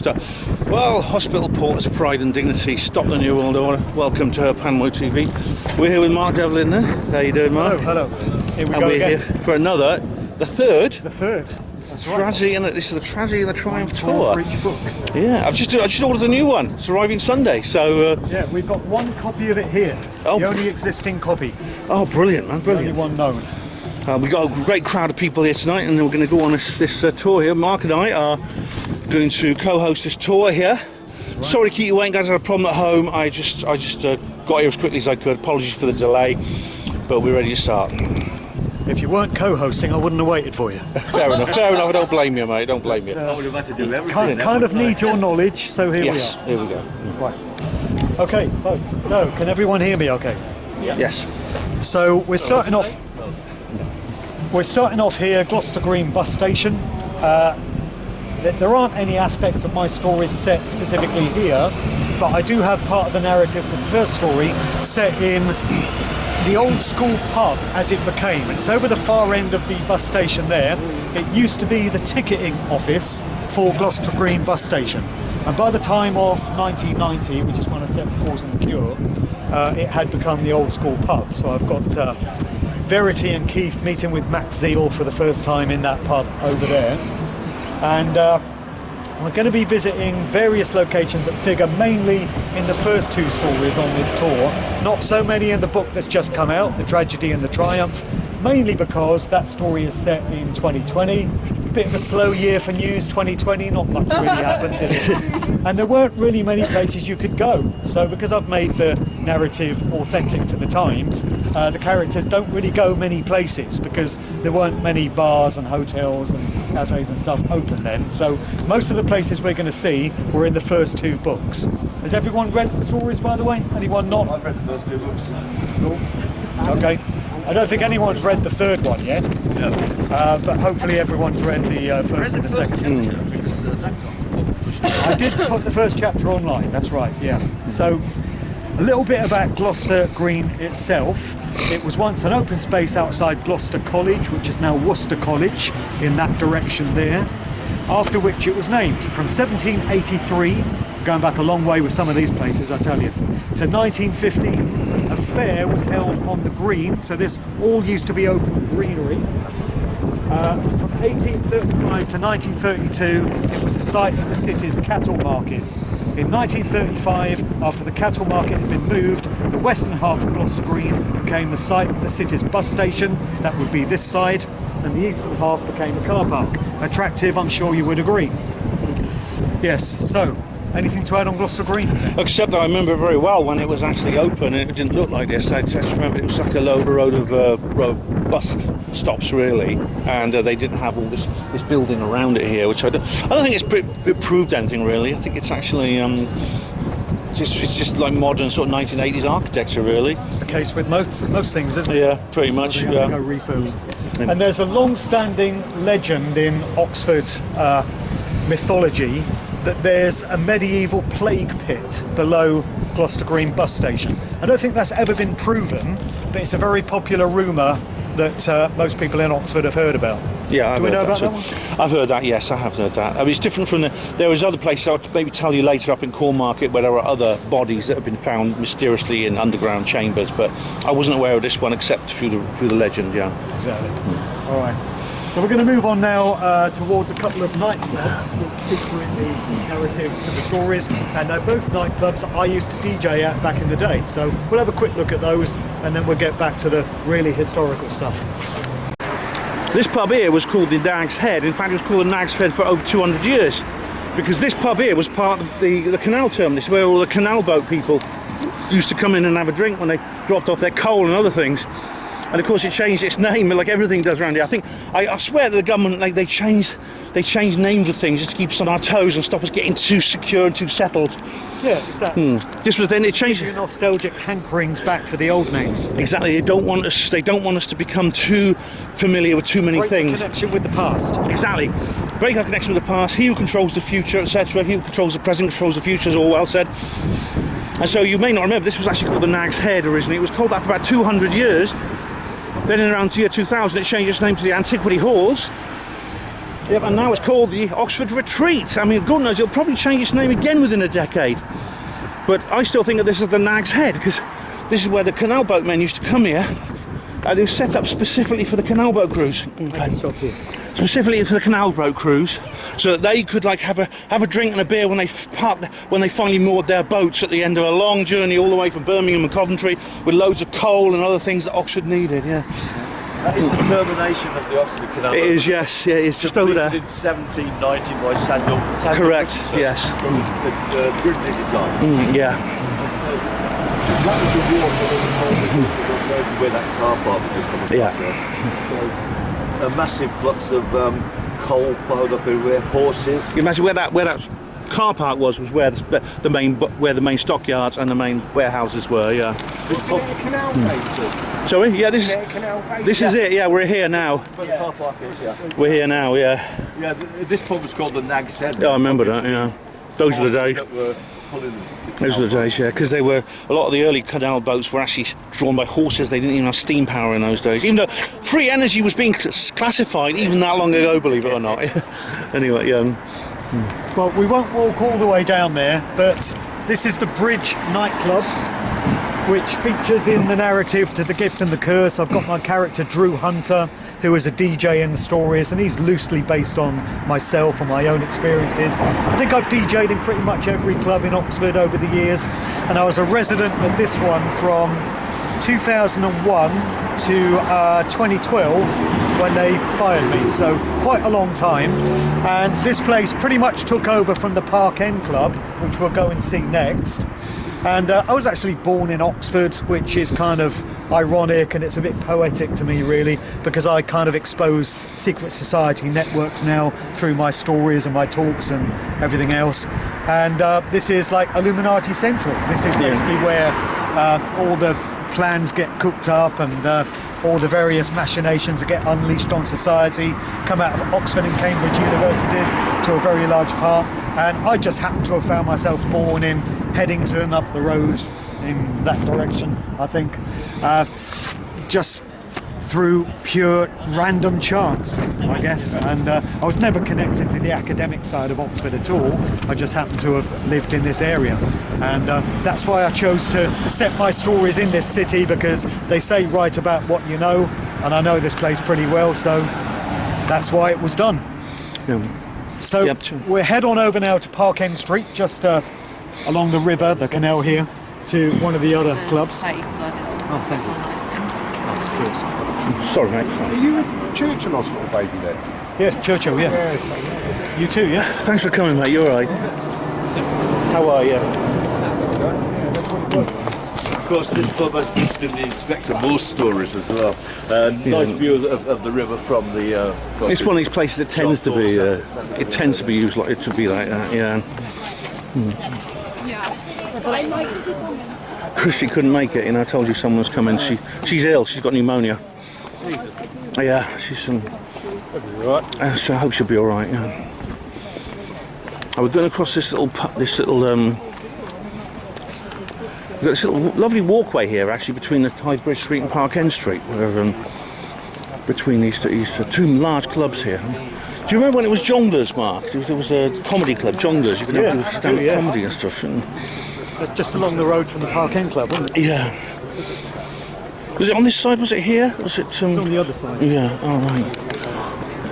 just, well, hospital porters, pride and dignity, stop the New World Order. Welcome to Panmo TV. We're here with Mark Devlin there. How you doing, Mark? Hello. Here we and go we're again. here for another, the third. That's right. Tragedy and this is the Tragedy and the Triumph tour. For each book. Yeah, I just ordered a new one. It's arriving Sunday, so. Yeah, we've got one copy of it here. Oh. The only existing copy. Oh, brilliant, man, brilliant. The only one known. We've got a great crowd of people here tonight, and we're going to go on this tour here. Mark and I are going to co-host this tour here. Right. Sorry to keep you waiting, guys. I had a problem at home. I just got here as quickly as I could. Apologies for the delay, but we're ready to start. If you weren't co-hosting, I wouldn't have waited for you. Fair enough. I don't blame you, mate. Don't blame you. Kind of need your knowledge, so here we are. Yes, here we go. Right. Okay, folks. So, can everyone hear me? Okay. Yeah. Yes. So we're starting off. We're starting off here, Gloucester Green bus station. There aren't any aspects of my story set specifically here, but I do have part of the narrative for the first story set in the old school pub as it became. It's over the far end of the bus station there. It used to be the ticketing office for Gloucester Green bus station. And by the time of 1990, which is when I set the cause and the cure, it had become the old school pub. So I've got Verity and Keith meeting with Max Zeal for the first time in that pub over there. And we're going to be visiting various locations that figure mainly in the first two stories on this tour. Not so many in the book that's just come out, The Tragedy and the Triumph, mainly because that story is set in 2020. Bit of a slow year for news, 2020, not much really happened, did it? And there weren't really many places you could go. So because I've made the narrative authentic to the times, the characters don't really go many places because there weren't many bars and hotels and cafes and stuff open then. So most of the places we're going to see were in the first two books. Has everyone read the stories, by the way? Anyone not? I've read the first two books. Cool. Okay. I don't think anyone's read the third one yet. No. But hopefully everyone's read the first and the second. I did put the first chapter online, that's right, yeah. So, a little bit about Gloucester Green itself. It was once an open space outside Gloucester College, which is now Worcester College, in that direction there, after which it was named. From 1783, going back a long way with some of these places, I tell you, to 1915, a fair was held on the green, so this all used to be open greenery. From 1835 to 1932, it was the site of the city's cattle market. In 1935, after the cattle market had been moved, the western half of Gloucester Green became the site of the city's bus station. That would be this side, and the eastern half became a car park. Attractive, I'm sure you would agree. Yes, so, anything to add on Gloucester Green? Except that I remember very well when it was actually open and it didn't look like this. I just remember it was like a road of bus stops really, and they didn't have all this building around it here, which I don't think it proved anything really. I think it's actually it's just like modern sort of 1980s architecture really. It's the case with most things, isn't it? Yeah, pretty much. Yeah. No refurbs. And there's a long-standing legend in Oxford mythology that there's a medieval plague pit below Gloucester Green bus station. I don't think that's ever been proven, but it's a very popular rumour that most people in Oxford have heard about. Yeah, do we know about that one? I've heard that, yes, I have heard that. I mean, it's different from there was other places, I'll maybe tell you later, up in Cornmarket, where there are other bodies that have been found mysteriously in underground chambers, but I wasn't aware of this one except through the legend, yeah. Exactly. All right. So we're going to move on now towards a couple of nightclubs that feature in the narratives to the stories, and they're both nightclubs I used to DJ at back in the day. So we'll have a quick look at those, and then we'll get back to the really historical stuff. This pub here was called the Nag's Head. In fact, it was called the Nag's Head for over 200 years, because this pub here was part of the canal terminus, where all the canal boat people used to come in and have a drink when they dropped off their coal and other things. And of course it changed its name, like everything does around here. I swear that the government, like, they changed names of things just to keep us on our toes and stop us getting too secure and too settled. Yeah, exactly. This was then it changed. Your nostalgic hankerings back for the old names. Exactly. They don't want us to become too familiar with too many things. Break connection with the past. Exactly. Break our connection with the past. He who controls the future, etc. He who controls the present controls the future, is all well said. And so you may not remember, this was actually called the Nag's Head originally. It was called that for about 200 years. Then in around the year 2000 it changed its name to the Antiquity Halls, Yep, and now it's called the Oxford Retreat. I mean, God knows, it'll probably change its name again within a decade. But I still think that this is the Nag's Head, because this is where the canal boat men used to come here. And it was set up specifically for the canal boat cruise. Stop here. Specifically for the canal boat cruise, so that they could like have a drink and a beer when they finally moored their boats at the end of a long journey all the way from Birmingham and Coventry with loads of coal and other things that Oxford needed. Yeah. That is the termination of the Oxford Canal. It is, yes, yeah, it's just over there. In 1790 by Sandal. Correct, yes. From the Grimley design. Yeah. That was the water where that car park was just coming Yeah. A massive flux of coal piled up everywhere, horses. You imagine where that car park was where the main stockyards and the main warehouses were. Yeah. This top canal base. Sorry, yeah, this is it. Yeah, we're here now. Where the car park is, yeah. We're here now. Yeah. Yeah, this pub was called the Nag's Head. Yeah, I remember that. Yeah. Those are the days. Those are the days, yeah, because a lot of the early canal boats were actually drawn by horses. They didn't even have steam power in those days, even though free energy was being classified even that long ago, believe it or not. Anyway, Well, we won't walk all the way down there, but this is the Bridge nightclub, which features in the narrative to The Gift and the Curse. I've got my character Drew Hunter, who is a DJ in the stories, and he's loosely based on myself and my own experiences. I think I've DJed in pretty much every club in Oxford over the years, and I was a resident at this one from 2001 to 2012 when they fired me, so quite a long time. And this place pretty much took over from the Park End Club, which we'll go and see next. And I was actually born in Oxford, which is kind of ironic, and it's a bit poetic to me really, because I kind of expose secret society networks now through my stories and my talks and everything else. And this is like Illuminati Central. This is basically where all the plans get cooked up and all the various machinations that get unleashed on society come out of Oxford and Cambridge universities to a very large part. And I just happen to have found myself born in Headington, up the road in that direction, I think, just through pure random chance, I guess. And I was never connected to the academic side of Oxford at all. I just happened to have lived in this area, and that's why I chose to set my stories in this city, because they say write about what you know, and I know this place pretty well, so that's why it was done. So we'll head on over now to Park End Street, just along the river, the canal here, to one of the other clubs. Oh, thank you. Excuse. sorry, mate. Are you a Churchill Hospital baby then? Yeah, Churchill, yeah. You too, yeah? Thanks for coming, mate. You're all right. How are you? Of course, this pub has featured in the Inspector Morse stories as well. Nice view of the river from the. It's one of these places that tends to be. It tends to be used like it should be like that. Yeah. Chrissy couldn't make it. You know, I told you someone was coming. She's ill. She's got pneumonia. Yeah, she's right. So I hope she'll be all right. Yeah. I was going across this little. We've got this little lovely walkway here, actually, between the High Bridge Street and Park End Street, where between these two large clubs here. Do you remember when it was Jongleurs, Mark? There was a comedy club, Jongleurs. You could have stand-up comedy and stuff. And that's just along the road from the Park End Club, wasn't it? Yeah. Was it on this side? Was it here? Was it? It's on the other side. Yeah. Oh right.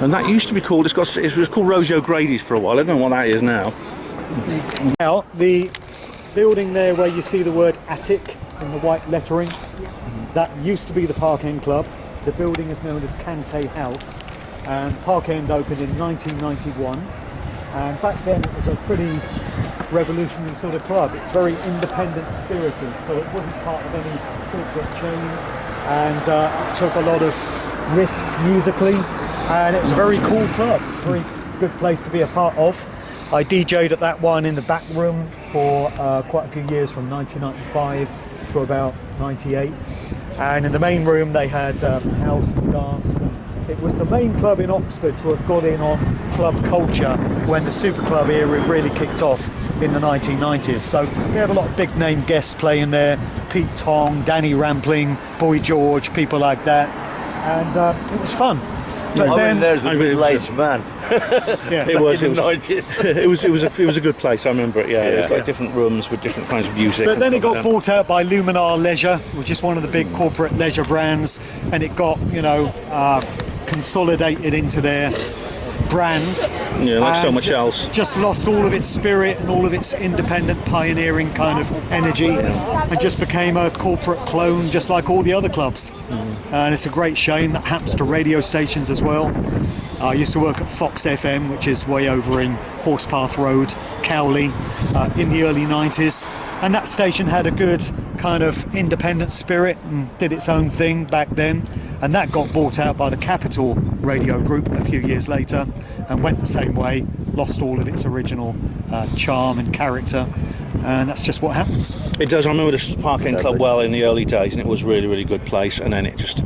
And that used to be called. It was called Rosie O'Grady's for a while. I don't know what that is now. Now the building there where you see the word attic in the white lettering, that used to be the Park End Club. The building is known as Cante House, and Park End opened in 1991, and back then it was a pretty revolutionary sort of club. It's very independent spirited, so it wasn't part of any corporate chain, and it took a lot of risks musically, and it's a very cool club. It's a very good place to be a part of. I DJ'd at that one in the back room for quite a few years, from 1995 to about 98. And in the main room they had house and dance. And it was the main club in Oxford to have got in on club culture when the super club era really kicked off in the 1990s. So we had a lot of big name guests playing there. Pete Tong, Danny Rampling, Boy George, people like that. And it was fun. But I then, mean, there's a I really- middle-aged man. yeah, It was. in It the was. 90s. It was a good place. I remember it. Yeah, it was like Yeah. different rooms with different kinds of music. But and then it stuff got like that. bought out by Luminar Leisure, which is one of the big corporate leisure brands, and it got, consolidated into their brand. Yeah, like so and much else. Just lost all of its spirit and all of its independent, pioneering kind of energy, and just became a corporate clone, just like all the other clubs. And it's a great shame. That happens to radio stations as well. I used to work at Fox FM, which is way over in Horsepath Road, Cowley, in the early 90s. And that station had a good kind of independent spirit and did its own thing back then. And that got bought out by the Capital Radio Group a few years later and went the same way, lost all of its original charm and character. And that's just what happens. It does. I remember the Park End Club well in the early days, and it was really, really good place. And then it just,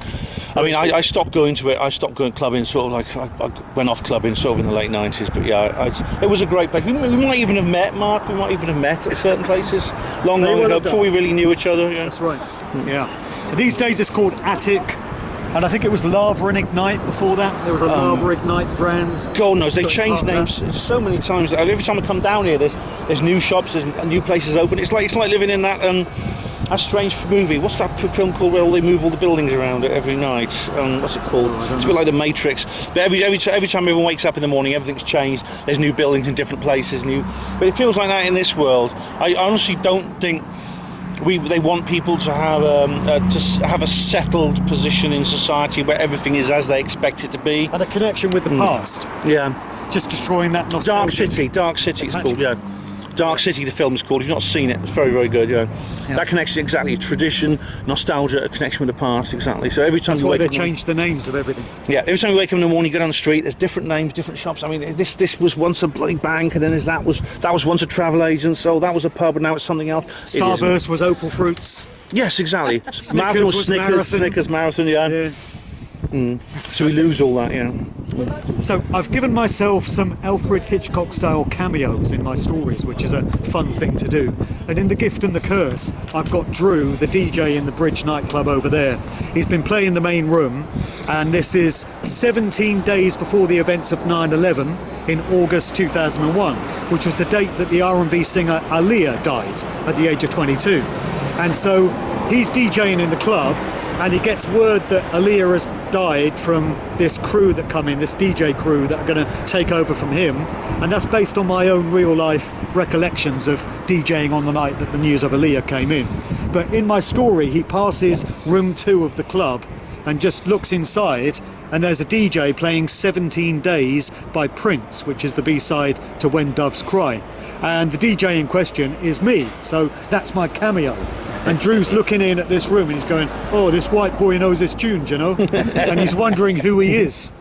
I mean, I stopped going to it. I stopped going clubbing, sort of like I went off clubbing sort of in the late 90s. But yeah, it was a great place. We might even have met, Mark. We might even have met at certain places long ago before we really knew each other. Yeah. That's right. Yeah. These days it's called Attic. And I think it was Lava and Ignite before that. There was a Lava Ignite brand. God knows, they That's changed part of names so many times. Every time I come down here, there's new shops, there's new places open. It's like living in that strange movie. What's that film called where they move all the buildings around it every night? What's it called? It's a bit like the Matrix. But every time everyone wakes up in the morning, everything's changed. There's new buildings in different places. But it feels like that in this world. I honestly don't think. They want people to have a settled position in society where everything is as they expect it to be. And a connection with the past. Yeah. Just destroying that nostalgia. Dark City it's called, yeah. Dark City, the film's called. If you've not seen it, it's very, very good, yeah. That connection, exactly. Tradition, nostalgia, a connection with the past, exactly. So every time That's you why wake they up... changed the names of everything. Yeah, every time you wake up in the morning, you go down the street, there's different names, different shops. I mean, this was once a bloody bank, and then that was once a travel agent, so that was a pub, and now it's something else. Starburst was Opal Fruits. Yes, exactly. Snickers was Marathon. Snickers Marathon, yeah. So we lose all that, yeah. So I've given myself some Alfred Hitchcock style cameos in my stories, which is a fun thing to do. And in The Gift and the Curse, I've got Drew, the DJ in the Bridge nightclub over there. He's been playing the main room, and this is 17 days before the events of 9/11 in August 2001, which was the date that the R&B singer Aaliyah died at the age of 22. And so he's DJing in the club, and he gets word that Aaliyah has died from this crew that come in, this DJ crew that are going to take over from him, and that's based on my own real life recollections of DJing on the night that the news of Aaliyah came in. But in my story, he passes room 2 of the club and just looks inside, and there's a DJ playing 17 Days by Prince, which is the B-side to When Doves Cry. And the DJ in question is me, so that's my cameo. And Drew's looking in at this room and he's going, oh, this white boy knows this tune, you know? And he's wondering who he is.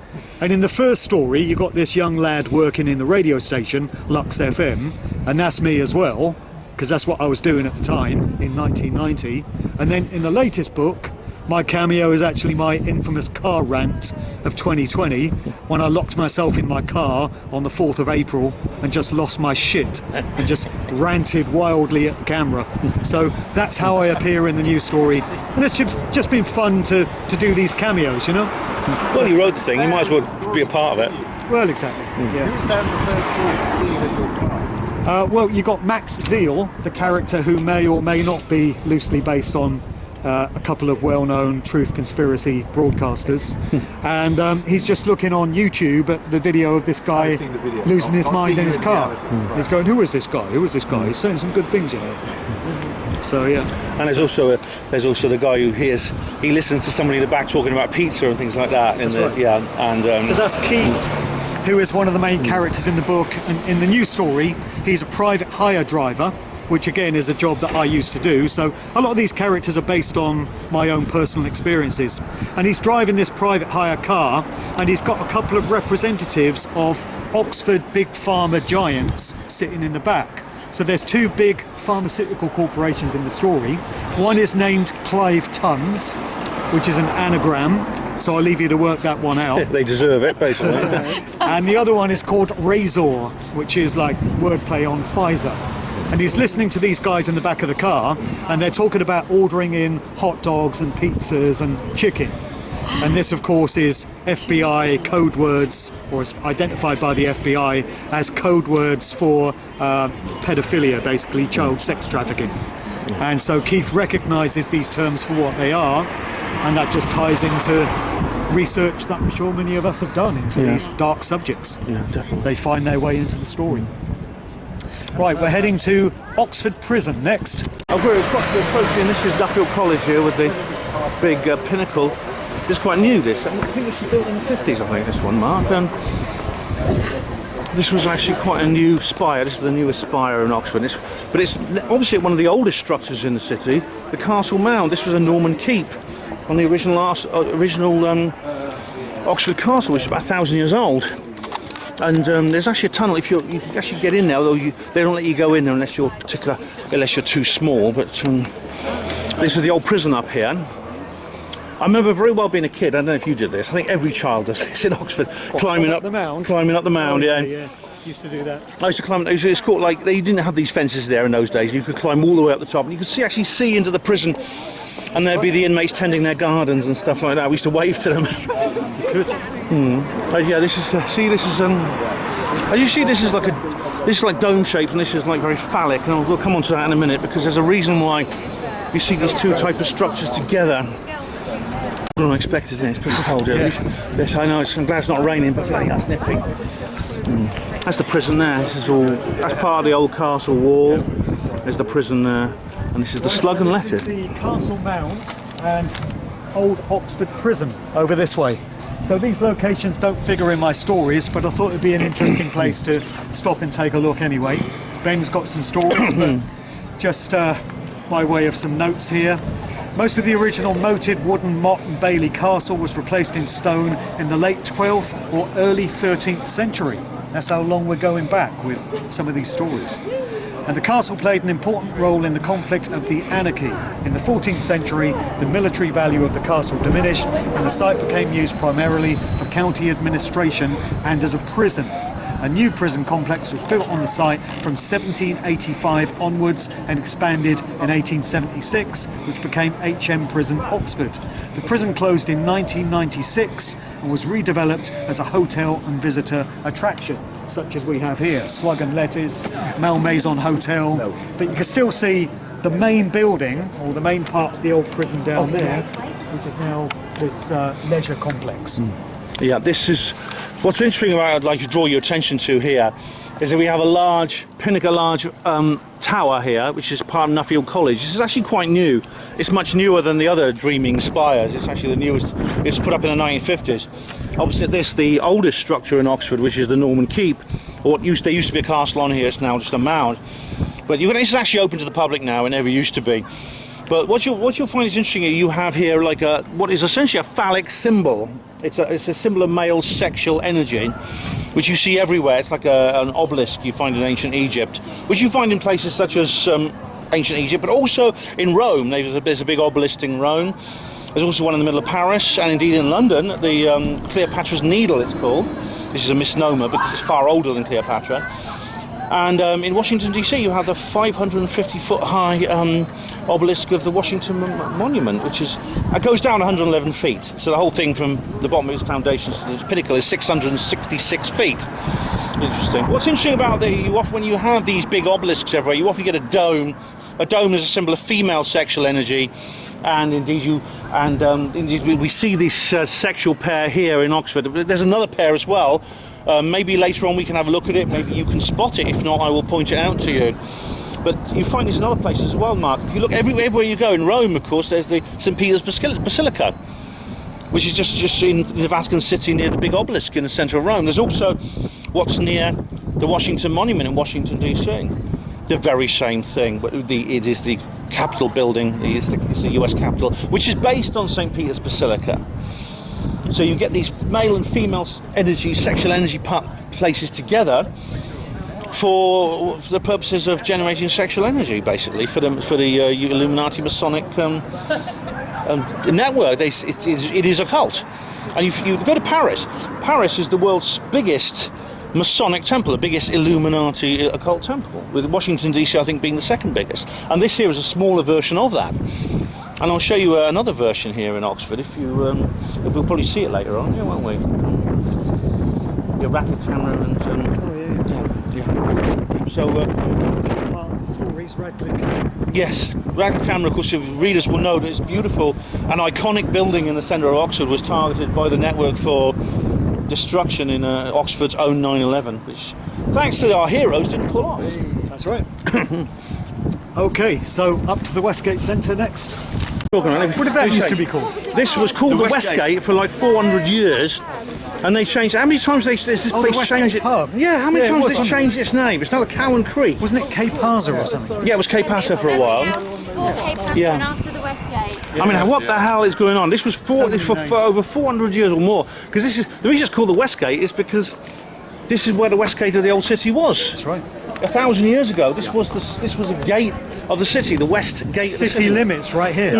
And in the first story, you got this young lad working in the radio station, Lux FM, and that's me as well, because that's what I was doing at the time in 1990. And then in the latest book, my cameo is actually my infamous car rant of 2020, when I locked myself in my car on the 4th of April and just lost my shit and just ranted wildly at the camera. So that's how I appear in the new story. And it's just been fun to do these cameos, you know? Well, you wrote the thing, you might as well be a part of it. Well, exactly. Yeah. Who's down the third story to see you in your car? Well, you got Max Zeal, the character who may or may not be loosely based on a couple of well-known truth conspiracy broadcasters, and he's just looking on YouTube at the video of this guy I've seen the video. losing his I've mind seen in you his in car. reality. Right. He's going, who is this guy? Who is this guy? He's saying some good things, you know. So yeah. And there's also the guy who he listens to somebody in the back talking about pizza and things like that. Right. Yeah, and So that's Keith, who is one of the main characters in the book. And in the new story, he's a private hire driver, which again is a job that I used to do. So a lot of these characters are based on my own personal experiences. And he's driving this private hire car, and he's got a couple of representatives of Oxford big pharma giants sitting in the back. So there's 2 big pharmaceutical corporations in the story. One is named Clive Tons, which is an anagram. So I'll leave you to work that one out. they deserve it, basically. And the other one is called Razor, which is like wordplay on Pfizer. And he's listening to these guys in the back of the car, and they're talking about ordering in hot dogs and pizzas and chicken. And this, of course, is FBI code words, or is identified by the FBI as code words for pedophilia, basically child sex trafficking. And so Keith recognises these terms for what they are, and that just ties into research that I'm sure many of us have done into these dark subjects. Yeah, definitely. They find their way into the story. Right, we're heading to Oxford Prison next. Oh, we're quite approaching. This is Duffield College here with the big pinnacle. This is quite new, this. I think this was built in the 50s, I think, this one, Mark. This was actually quite a new spire. This is the newest spire in Oxford. But it's obviously one of the oldest structures in the city. The Castle Mound. This was a Norman keep on the original Oxford Castle, which is about 1,000 years old. And there's actually a tunnel. If you can actually get in there, although they don't let you go in there unless you're too small. But this is the old prison up here. I remember very well being a kid. I don't know if you did this. I think every child does this in Oxford, climbing up the mound. Climbing up the mound, Yeah, used to do that. I used to climb. It's called, like, they didn't have these fences there in those days. You could climb all the way up the top, and you could actually see into the prison. And there'd be the inmates tending their gardens and stuff like that. We used to wave to them. You could. Yeah, this is. See, this is. As you see, this is like dome shaped, and this is like very phallic. And we'll come on to that in a minute, because there's a reason why you see these two type of structures together. Unexpected, isn't it? It's pretty cold here. Yes, I know. I'm glad it's not raining, but that's nippy. That's the prison there. That's part of the old castle wall. There's the prison there. And this is the Slug and Lettuce. This is the Castle Mound and Old Oxford Prison over this way. So these locations don't figure in my stories, but I thought it'd be an interesting place to stop and take a look anyway. Ben's got some stories, but just by way of some notes here. Most of the original moated wooden Mott and Bailey Castle was replaced in stone in the late 12th or early 13th century. That's how long we're going back with some of these stories. And the castle played an important role in the conflict of the anarchy. In the 14th century, the military value of the castle diminished, and the site became used primarily for county administration and as a prison. A new prison complex was built on the site from 1785 onwards and expanded in 1876, which became HM Prison Oxford. The prison closed in 1996 and was redeveloped as a hotel and visitor attraction, such as we have here, Slug and Lettuce, Malmaison Hotel. But you can still see the main building, or the main part of the old prison down there, which is now this leisure complex. Yeah, this is what's interesting about. I'd like to draw your attention to here is that we have a large tower here, which is part of Nuffield College. This is actually quite new. It's much newer than the other dreaming spires. It's actually the newest. It's put up in the 1950s. Opposite this, the oldest structure in Oxford, which is the Norman Keep, or there used to be a castle on here. It's now just a mound. But this is actually open to the public now. It never used to be. But what you'll find is interesting. You have here like what is essentially a phallic symbol. It's a symbol of male sexual energy, which you see everywhere. It's like an obelisk you find in ancient Egypt, which you find in places such as ancient Egypt, but also in Rome. There's a big obelisk in Rome. There's also one in the middle of Paris, and indeed in London, the Cleopatra's Needle, it's called. This is a misnomer because it's far older than Cleopatra. And in Washington, D.C., you have the 550-foot high obelisk of the Washington Monument, which goes down 111 feet. So the whole thing from the bottom of its foundations to the pinnacle is 666 feet. Interesting. What's interesting about when you have these big obelisks everywhere, you often get a dome. A dome is a symbol of female sexual energy. And indeed, we see this sexual pair here in Oxford. There's another pair as well. Maybe later on we can have a look at it. Maybe you can spot it. If not, I will point it out to you. But you find this in other places as well, Mark. If you look everywhere you go in Rome, of course, there's the St. Peter's Basilica, which is just in the Vatican City near the big obelisk in the centre of Rome. There's also what's near the Washington Monument in Washington, D.C. The very same thing, but it is the Capitol building. It's the US Capitol, which is based on St. Peter's Basilica. So you get these male and female sexual energy places together for the purposes of generating sexual energy, basically, for the Illuminati Masonic network. It is a cult. And if you go to Paris, Paris is the world's biggest Masonic temple, the biggest Illuminati occult temple, with Washington, D.C., I think, being the second biggest. And this here is a smaller version of that. And I'll show you another version here in Oxford. If you, we'll probably see it later on, yeah, won't we? Yeah, Ratcliffe camera and. Yeah. So. Part of the stories, Radcliffe. Yes, Radcliffe camera. Of course, if readers will know that it's beautiful. An iconic building in the centre of Oxford was targeted by the network for destruction in Oxford's own 9/11, which, thanks to our heroes, didn't pull off. That's right. Okay, so up to the Westgate Centre next. What did that used to be called? This was called the Westgate for like 400 years, and they changed. How many times this place changed it? Pub. Yeah, how many times they changed its name? It's now the Cow and Creek. Wasn't it Cape Pasa or something? Yeah, it was Cape Pasa for a while. Before Cape Pasa Yeah. and after the Westgate. I mean, what the hell is going on? This was for over 400 years or more. Because this is the reason it's called the Westgate is because this is where the Westgate of the old city was. That's right. 1,000 years ago, this was a gate of the city, the West Gate. City, of the city limits, right here.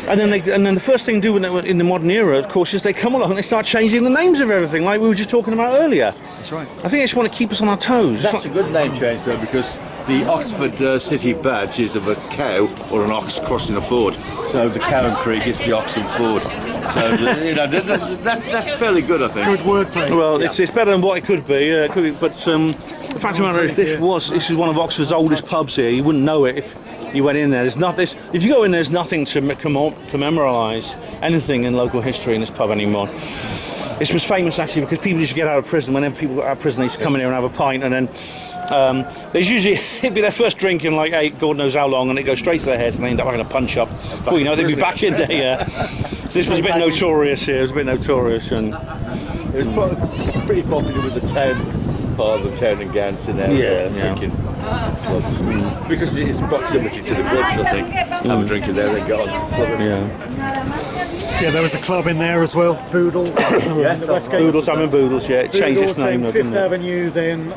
And then the first thing to do in the modern era, of course, is they come along and they start changing the names of everything, like we were just talking about earlier. That's right. I think they just want to keep us on our toes. That's a good name change though, because the Oxford city badge is of a cow or an ox crossing a ford. So the Cow and Creek is the Oxen Ford. So you know that's fairly good, I think. Good wordplay. Well, it's better than what it could be. It could be, but the fact of the matter is, this is one of Oxford's oldest pubs here. You wouldn't know it if you went in there. There's not this. If you go in, there's nothing to commemoralise anything in local history in this pub anymore. This was famous actually because people used to get out of prison. Whenever people got out of prison, they used to come in here and have a pint, and then there's usually it'd be their first drink in like God knows how long, and it goes straight to their heads, and they end up having a punch up. Well, you know, they'd be back in there. Yeah. This was a bit notorious here. It was a bit notorious, and it was pretty popular with the town part of the town and Gants in there. Drinking clubs. Because it's proximity to the clubs, I think. Have a drink in there and get on clubbing. Yeah, there was a club in there as well, Boodle. Yes, Boodles, I remember Boodles, yeah. It changed its name. Then Fifth Avenue, then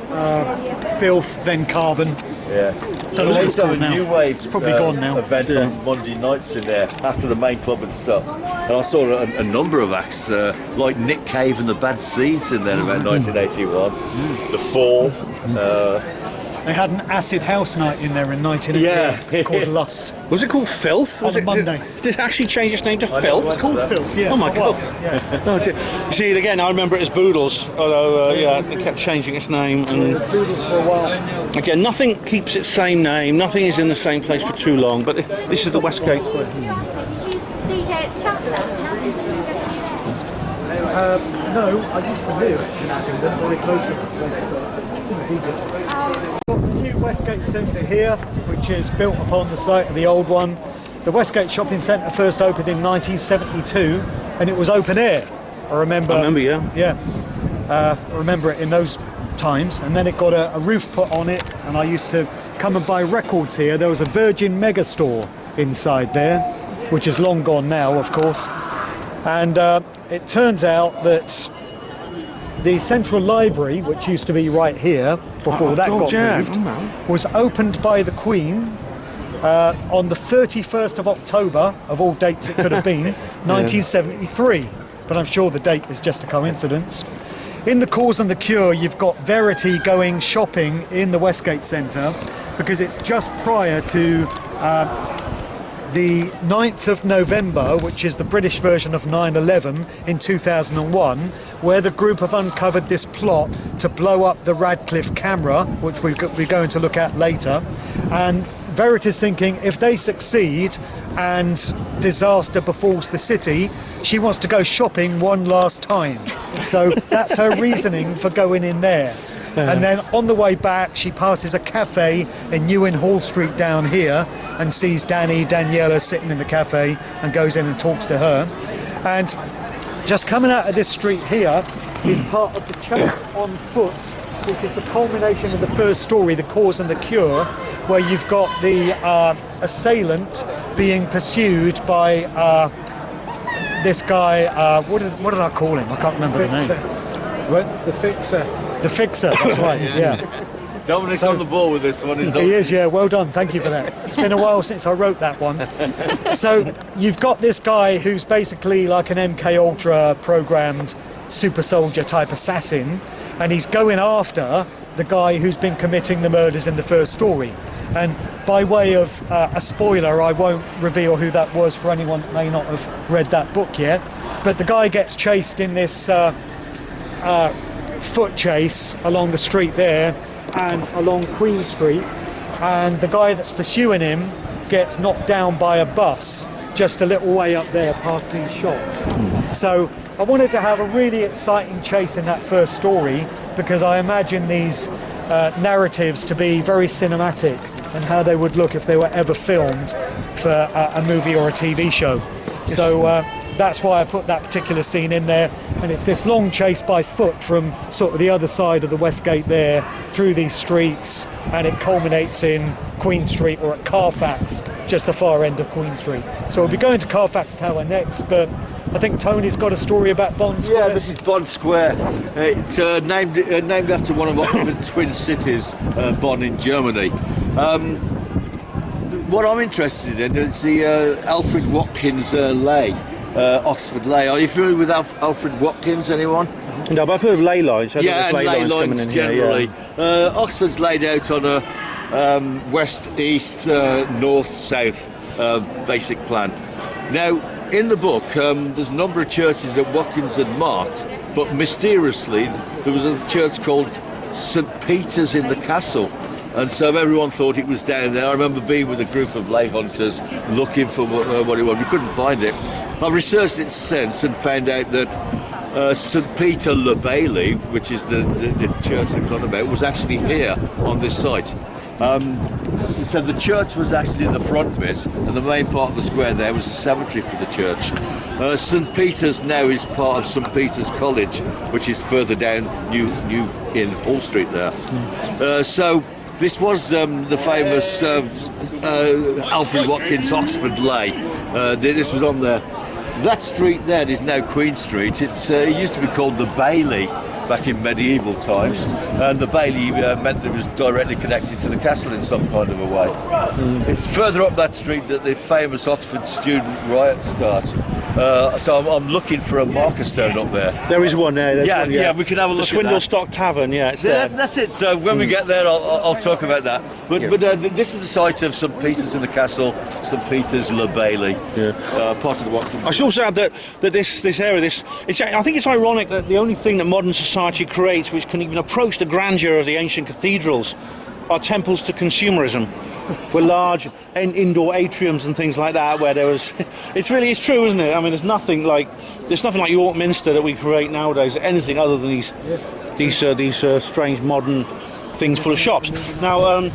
Filth, then Carbon. Yeah. Don't know what it's called now. New Wave, it's probably gone now. Event on Monday nights in there after the main club and stuff. And I saw a number of acts like Nick Cave and the Bad Seeds in there about 1981. The Fall. They had an acid house night in there in 1988 called Lust. Was it called Filth? On a Monday. Did it actually change its name to Filth? It's called Filth, yeah. Oh my God. Yeah. No, you see, again, I remember it as Boodles, although, it kept changing its name. And Boodles for a while. again, nothing keeps its same name, nothing is in the same place for too long, but this is the Westgate. Did you used to DJ at the Chancellor? How did you No, I used to live in Abingdon, very close to the place. Got the new Westgate Centre here, which is built upon the site of the old one. The Westgate Shopping Centre first opened in 1972, and it was open air. I remember, yeah. Yeah, I remember it in those times. And then it got a roof put on it, and I used to come and buy records here. There was a Virgin Mega Store inside there, which is long gone now, of course. And it turns out that the Central Library, which used to be right here before that got moved, was opened by the Queen on the 31st of October, of all dates it could have been, 1973. But I'm sure the date is just a coincidence. In The Cause and the Cure, you've got Verity going shopping in the Westgate Centre because it's just prior to the 9th of November, which is the British version of 9/11 in 2001, where the group have uncovered this plot to blow up the Radcliffe camera, which we're going to look at later. And Verity's thinking if they succeed and disaster befalls the city, she wants to go shopping one last time. So that's her reasoning for going in there. And then on the way back, she passes a cafe in Ewan Hall Street down here and sees Daniela sitting in the cafe and goes in and talks to her. And just coming out of this street here is part of the chase on foot, which is the culmination of the first story, The Cause and the Cure, where you've got the assailant being pursued by this guy, what did I call him? I can't remember the name. What? The Fixer. The Fixer, that's right, yeah. Dominic's on the ball with this one. He is, yeah, well done, thank you for that. It's been a while since I wrote that one. So you've got this guy who's basically like an MK Ultra programmed super soldier type assassin, and he's going after the guy who's been committing the murders in the first story. And by way of a spoiler, I won't reveal who that was for anyone that may not have read that book yet. But the guy gets chased in this foot chase along the street there and along Queen Street, and the guy that's pursuing him gets knocked down by a bus just a little way up there past these shops. So I wanted to have a really exciting chase in that first story because I imagine these narratives to be very cinematic and how they would look if they were ever filmed for a movie or a TV show. So that's why I put that particular scene in there, and it's this long chase by foot from sort of the other side of the West Gate there through these streets, and it culminates in Queen Street, or at Carfax, just the far end of Queen Street. So we'll be going to Carfax Tower next, but I think Tony's got a story about Bond Square. Yeah, this is Bond Square. It's named after one of Oxford's twin cities, Bonn in Germany. What I'm interested in is the Alfred Watkins lay, Oxford lay. Are you familiar with Alfred Watkins, anyone? No, but I've heard of ley lines. Yeah, and ley lines generally. Here, yeah. Oxford's laid out on a west, east, north, south basic plan. Now, in the book, there's a number of churches that Watkins had marked, but mysteriously there was a church called St. Peter's in the Castle, and so everyone thought it was down there. I remember being with a group of lay hunters looking for what it was. We couldn't find it. I researched it since and found out that St. Peter Le Bailey, which is the church that was on about, was actually here on this site. So the church was actually in the front bit, and the main part of the square there was a cemetery for the church. St. Peter's now is part of St. Peter's College, which is further down New in Hall Street there. So this was the famous Alfred Watkins Oxford lay. This was on there. That street there is now Queen Street. It used to be called the Bailey back in medieval times, and the Bailey meant that it was directly connected to the castle in some kind of a way. It's further up that street that the famous Oxford student riots start. So I'm looking for a marker stone up there. There is one there. Yeah, we can have a look at that. The Swindlestock Tavern, yeah, it's there. That's it. So when we get there, I'll talk about that. But this was the site of St. Peter's in the Castle, St. Peter's Le Bailey, part of the Watkins. I should also add that this area, I think it's ironic that the only thing that modern society creates which can even approach the grandeur of the ancient cathedrals are temples to consumerism, with large indoor atriums and things like that, where there was it's true, isn't it? I mean, there's nothing like York Minster that we create nowadays, anything other than these strange modern things full of shops. Now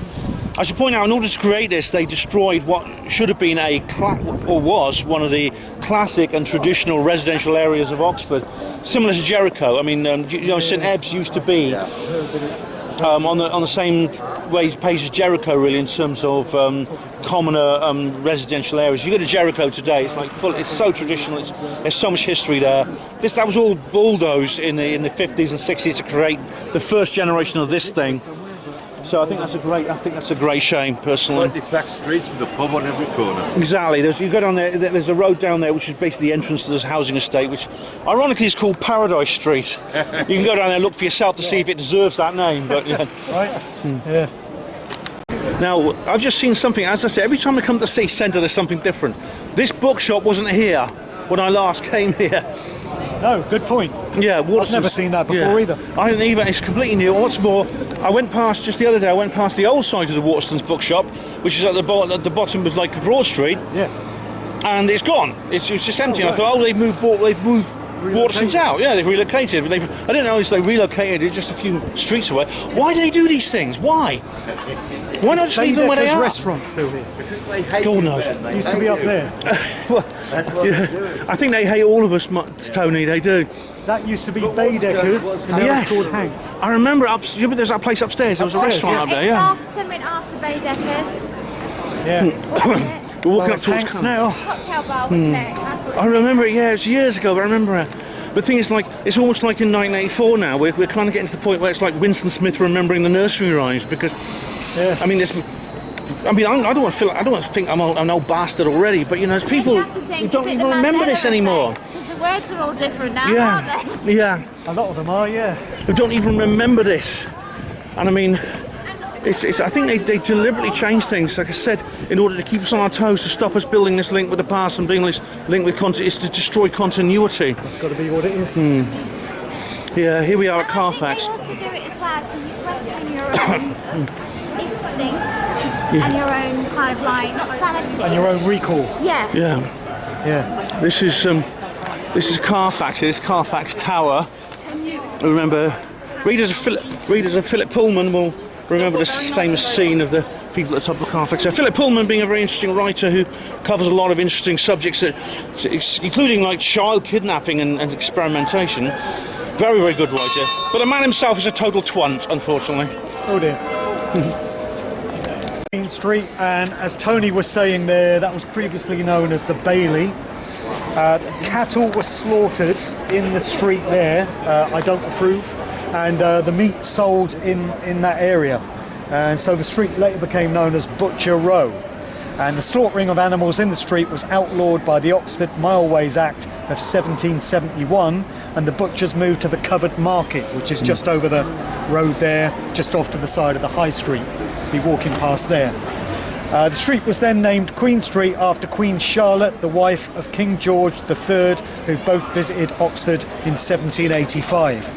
I should point out, in order to create this, they destroyed what should have been was one of the classic and traditional residential areas of Oxford, similar to Jericho. I mean, St Ebbs used to be on the same page as Jericho, really, in terms of commoner residential areas. You go to Jericho today, it's like full. It's so traditional. There's so much history there. That was all bulldozed in the 50s and 60s to create the first generation of this thing. So I think that's a great shame, personally. 20 back streets with a pub on every corner. Exactly. You go down there. There's a road down there which is basically the entrance to this housing estate, which ironically is called Paradise Street. You can go down there and look for yourself to see if it deserves that name. But yeah. Right. Yeah. Now I've just seen something. As I said, every time I come to the city centre, there's something different. This bookshop wasn't here when I last came here. No, good point. Yeah, I've never seen that before either. I didn't either. It's completely new. What's more, I went past just the other day. I went past the old side of the Waterstones bookshop, which is at the bottom of like Broad Street. Yeah. And it's gone. It's just empty. And I thought, they've moved Waterstones out. Yeah, they've relocated. I didn't know they relocated it just a few streets away. Why do they do these things? Why? Why not just leave them where they are? Restaurants still here. Because they hate God knows. It used to be up there. Well, that's what they're doing. I think they hate all of us, Tony. They do. That used to be Baedeker's, and now it's called Hank's. I remember there's that place upstairs. There was a restaurant up there. Yeah. Something after Baedeker's. Yeah. We're walking up towards Hank's now. Cocktail bar, wasn't it? I remember it. Yeah, it's years ago, but I remember it. But the thing is, it's almost like in 1984 now. We're kind of getting to the point where it's like Winston Smith remembering the nursery rhymes, because I don't want to think I'm an old bastard already, but there's people who don't even remember this anymore. Because the words are all different now, Yeah, aren't they? yeah. A lot of them are, yeah. Who don't even remember this. And I mean, I think they deliberately changed things, like I said, in order to keep us on our toes, to stop us building this link with the past and being this link with continuity. It's to destroy continuity. That's got to be what it is. Yeah, here we are at They Carfax. also do it as well, so you question your own instinct and your own kind of like sanity. And your own recall. Yeah. Yeah, Yeah. this is Carfax. It is Carfax Tower. Remember, readers of Philip Pullman will remember this famous scene of the people at the top of Carfax. So Philip Pullman, being a very interesting writer who covers a lot of interesting subjects, including like child kidnapping and experimentation. Very, very good writer. But the man himself is a total twant, unfortunately. Oh dear. Main Street, and as Tony was saying there, that was previously known as the Bailey. Cattle were slaughtered in the street there. I don't approve. And the meat sold in that area. And so the street later became known as Butcher Row. And the slaughtering of animals in the street was outlawed by the Oxford Mileways Act of 1771, and the butchers moved to the Covered Market, which is just over the road there, just off to the side of the High Street. Be walking past there. The street was then named Queen Street after Queen Charlotte, the wife of King George III, who both visited Oxford in 1785.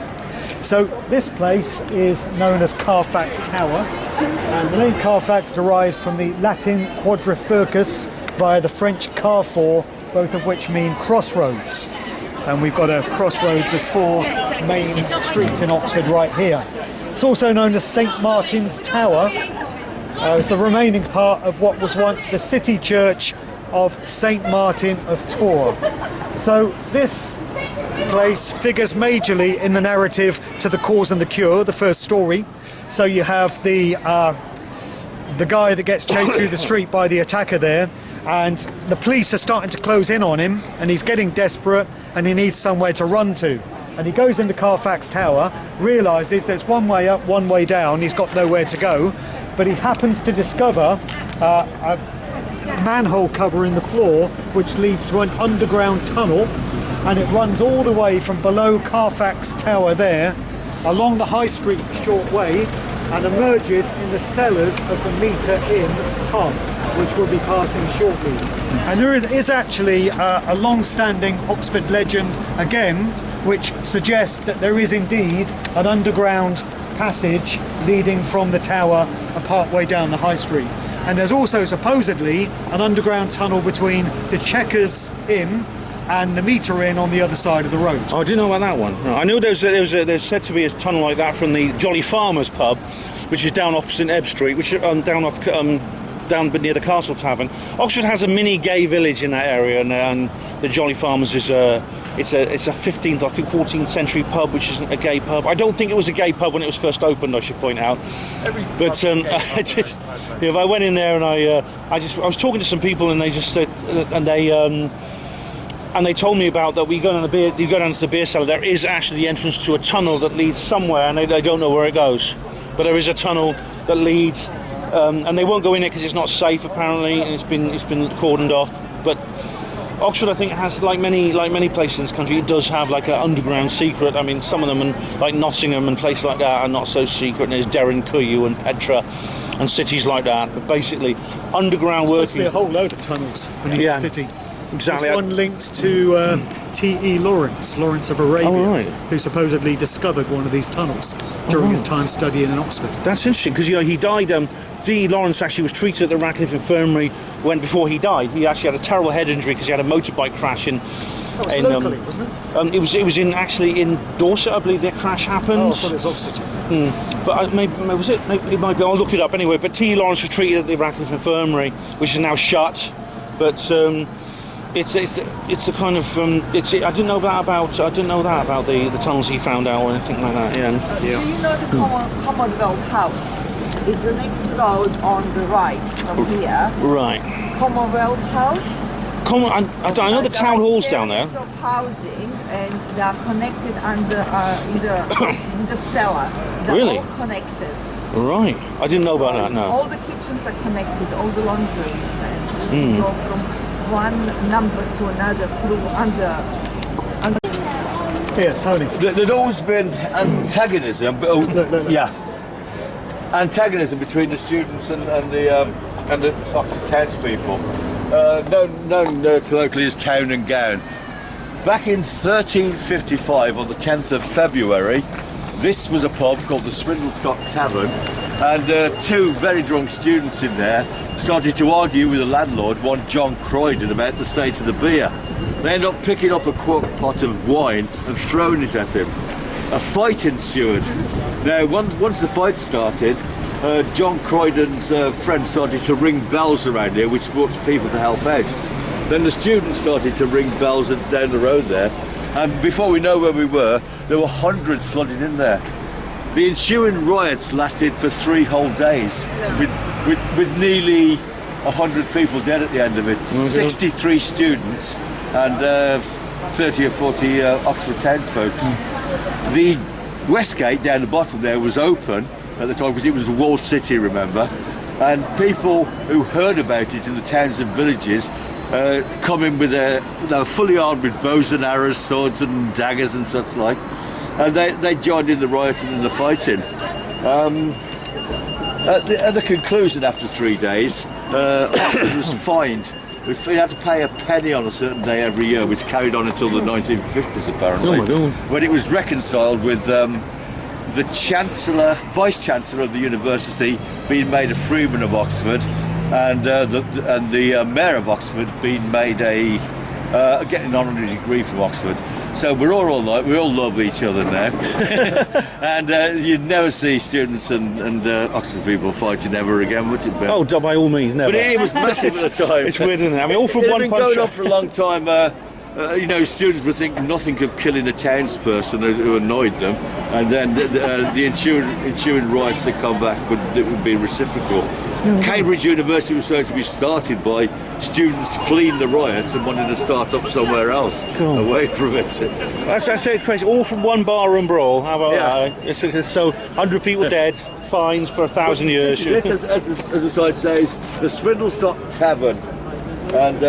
So this place is known as Carfax Tower, and the name Carfax derives from the Latin quadrifurcus via the French carrefour, both of which mean crossroads. And we've got a crossroads of 4 main streets in Oxford right here. It's also known as St Martin's Tower. It's the remaining part of what was once the city church of St Martin of Tours. So this place figures majorly in the narrative to The Cause and the Cure, the first story. So you have the guy that gets chased through the street by the attacker there, and the police are starting to close in on him, and he's getting desperate and he needs somewhere to run to. And he goes into Carfax Tower, realises there's one way up, one way down, he's got nowhere to go, but he happens to discover a manhole cover in the floor which leads to an underground tunnel, and it runs all the way from below Carfax Tower there along the High Street short way and emerges in the cellars of the Meter Inn pub, which we'll be passing shortly. And there is actually a long-standing Oxford legend again which suggests that there is indeed an underground passage leading from the tower a part way down the High Street. And there's also supposedly an underground tunnel between the Chequers Inn and the Meter Inn on the other side of the road. Oh, I didn't know about that one. No, I knew there's said to be a tunnel like that from the Jolly Farmers pub, which is down off St Ebb Street, which is down near the Castle Tavern. Oxford has a mini gay village in that area, and the Jolly Farmers is a 15th, I think 14th century pub, which isn't a gay pub. I don't think it was a gay pub when it was first opened, I should point out. But I did. Yeah, I went in there and I was talking to some people, and they just said, and they told me about that. You go down to the beer cellar. There is actually the entrance to a tunnel that leads somewhere, and they don't know where it goes. But there is a tunnel that leads, and they won't go in it because it's not safe apparently, and it's been cordoned off. But Oxford, I think, has like many places in this country, it does have like an underground secret. I mean, some of them, like Nottingham and places like that, are not so secret. And there's Deryn Cuyu and Petra and cities like that. But basically, underground working. There's a whole load of tunnels beneath the city. Exactly. There's one linked to T.E. Lawrence of Arabia, who supposedly discovered one of these tunnels during his time studying in Oxford. That's interesting, because he died. D. Lawrence actually was treated at the Radcliffe Infirmary before he died. He actually had a terrible head injury because he had a motorbike crash in. That was locally, wasn't it? It was in Dorset, I believe. The crash happened. Oh, I thought it was Oxfordshire. But maybe was it? Maybe it might be. I'll look it up anyway. But T. Lawrence was treated at the Radcliffe Infirmary, which is now shut. But it's the kind of I didn't know that about the tunnels he found out or anything like that. Yeah. Do you know the Commonwealth House? It's the next road on the right from here. Right. Commonwealth House. I know the town hall's down there. Of housing, and they are connected under in the cellar. They're Really? all connected. Right. I didn't know about that. No. All the kitchens are connected, all the laundries, and you go from one number to another through under. Here, Tony. There'd always been antagonism. Look. Yeah. antagonism between the students and the Oxford townspeople, known colloquially as Town and Gown. Back in 1355, on the 10th of February, this was a pub called the Swindlestock Tavern, and two very drunk students in there started to argue with the landlord, one John Croydon, about the state of the beer. They ended up picking up a quart pot of wine and throwing it at him. A fight ensued. Now, once the fight started, John Croydon's friends started to ring bells around here, which brought people to help out. Then the students started to ring bells down the road there, and before we know where we were, there were hundreds flooding in there. The ensuing riots lasted for 3 whole days, with nearly 100 people dead at the end of it. 63 students and 30 or 40 Oxford townsfolk. The West Gate down the bottom there was open at the time because it was a walled city, remember, and people who heard about it in the towns and villages come in with they were fully armed with bows and arrows, swords and daggers and such like, and they joined in the rioting and the fighting. At the conclusion, after 3 days, Oxford was fined. It had to pay a penny on a certain day every year, which carried on until the 1950s apparently, when it was reconciled with the Chancellor, Vice-Chancellor of the university being made a freeman of Oxford, and the Mayor of Oxford being made getting an honorary degree from Oxford. So we're all right, we all love each other now. And you'd never see students and Oxford people fighting ever again, would it, Ben? Oh, by all means, never. But it was massive at the time. It's weird, isn't it? I mean, all from It had one been punch. going on for a long time. You know, students would think nothing of killing a townsperson who annoyed them, and then the ensuing riots that come back would be reciprocal. Cambridge University was going to be started by students fleeing the riots and wanting to start up somewhere else away from it. That's so crazy. All from one barroom brawl. How about that? It's so 100 people dead, fines for 1,000 years. As the site says, the Swindlestock Tavern, and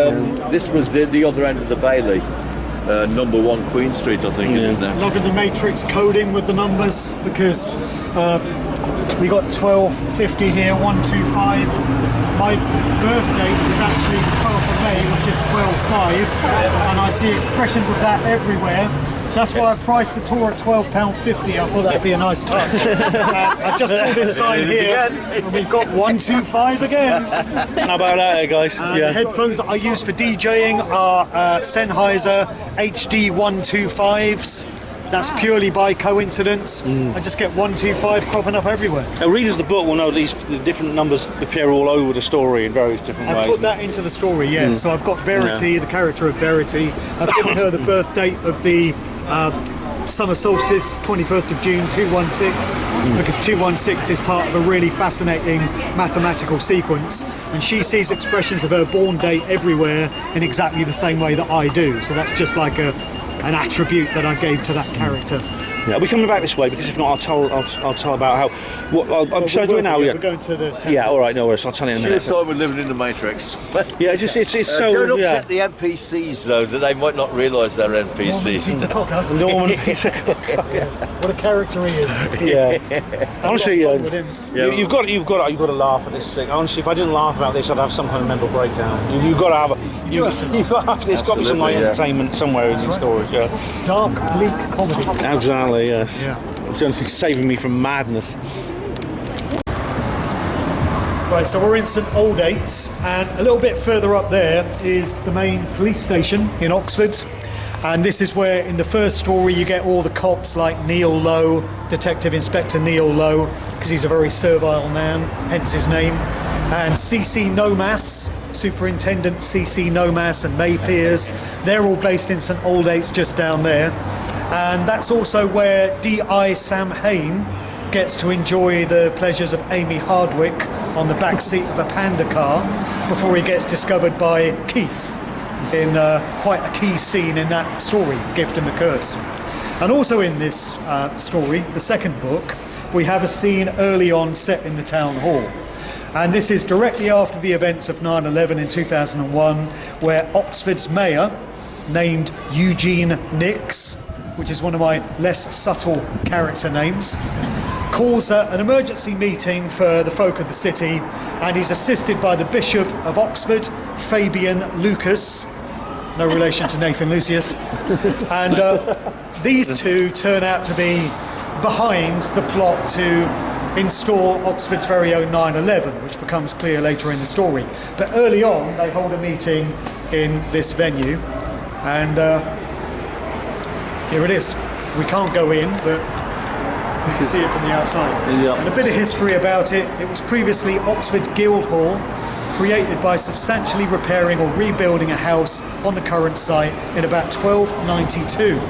this was the other end of the Bailey, number 1 Queen Street, I think it is now. Loving the matrix coding with the numbers, because we got 1250 here, 125. My birth date is actually the 12th of May, which is 12.5, and I see expressions of that everywhere. That's why I priced the tour at £12.50. I thought that'd be a nice touch. I just saw this sign here, and we've got 125 again. How about that, guys? The headphones that I use for DJing are Sennheiser HD 125s. That's purely by coincidence. I just get 125 cropping up everywhere. Now, readers of the book will know the different numbers appear all over the story in various different ways. I put that into the story, yeah. So I've got Verity, the character of Verity. I've given her the birth date of the summer solstice, 21st of June 216, because 216 is part of a really fascinating mathematical sequence, and she sees expressions of her born date everywhere in exactly the same way that I do. So that's just like an attribute that I gave to that character. Yeah, we're coming back this way, because if not, I'll tell about how. Should I do it now? We're going to the temple. Yeah, all right, no worries. I'll tell you in a minute. We're living in the Matrix. Yeah, it's so. Don't upset the NPCs though, that they might not realise they're NPCs. Norman Peter Cook. What a character he is. Yeah. Honestly, you've got to laugh at this thing. Honestly, if I didn't laugh about this, I'd have some kind of mental breakdown. You've got to have. You've got to have. There's got to be some like entertainment somewhere in these stories. Yeah. Dark, bleak comedy. Exactly. Yes. Yeah. It's saving me from madness. Right, so we're in St Aldate's, and a little bit further up there is the main police station in Oxford. And this is where, in the first story, you get all the cops like Neil Lowe, Detective Inspector Neil Lowe, because he's a very servile man, hence his name. And C.C. Nomas, Superintendent C.C. Nomas and May Piers. They're all based in St Aldate's, just down there. And that's also where D.I. Sam Hain gets to enjoy the pleasures of Amy Hardwick on the back seat of a Panda car before he gets discovered by Keith in quite a key scene in that story, Gift and the Curse. And also in this story, the second book, we have a scene early on set in the town hall. And this is directly after the events of 9/11 in 2001, where Oxford's mayor, named Eugene Nix, which is one of my less subtle character names, calls an emergency meeting for the folk of the city, and he's assisted by the Bishop of Oxford, Fabian Lucas, no relation to Nathan Lucius, and these two turn out to be behind the plot to install Oxford's very own 911, which becomes clear later in the story. But early on, they hold a meeting in this venue, and here it is. We can't go in, but you can see it from the outside. Yeah. And a bit of history about it. It was previously Oxford Guildhall, created by substantially repairing or rebuilding a house on the current site in about 1292.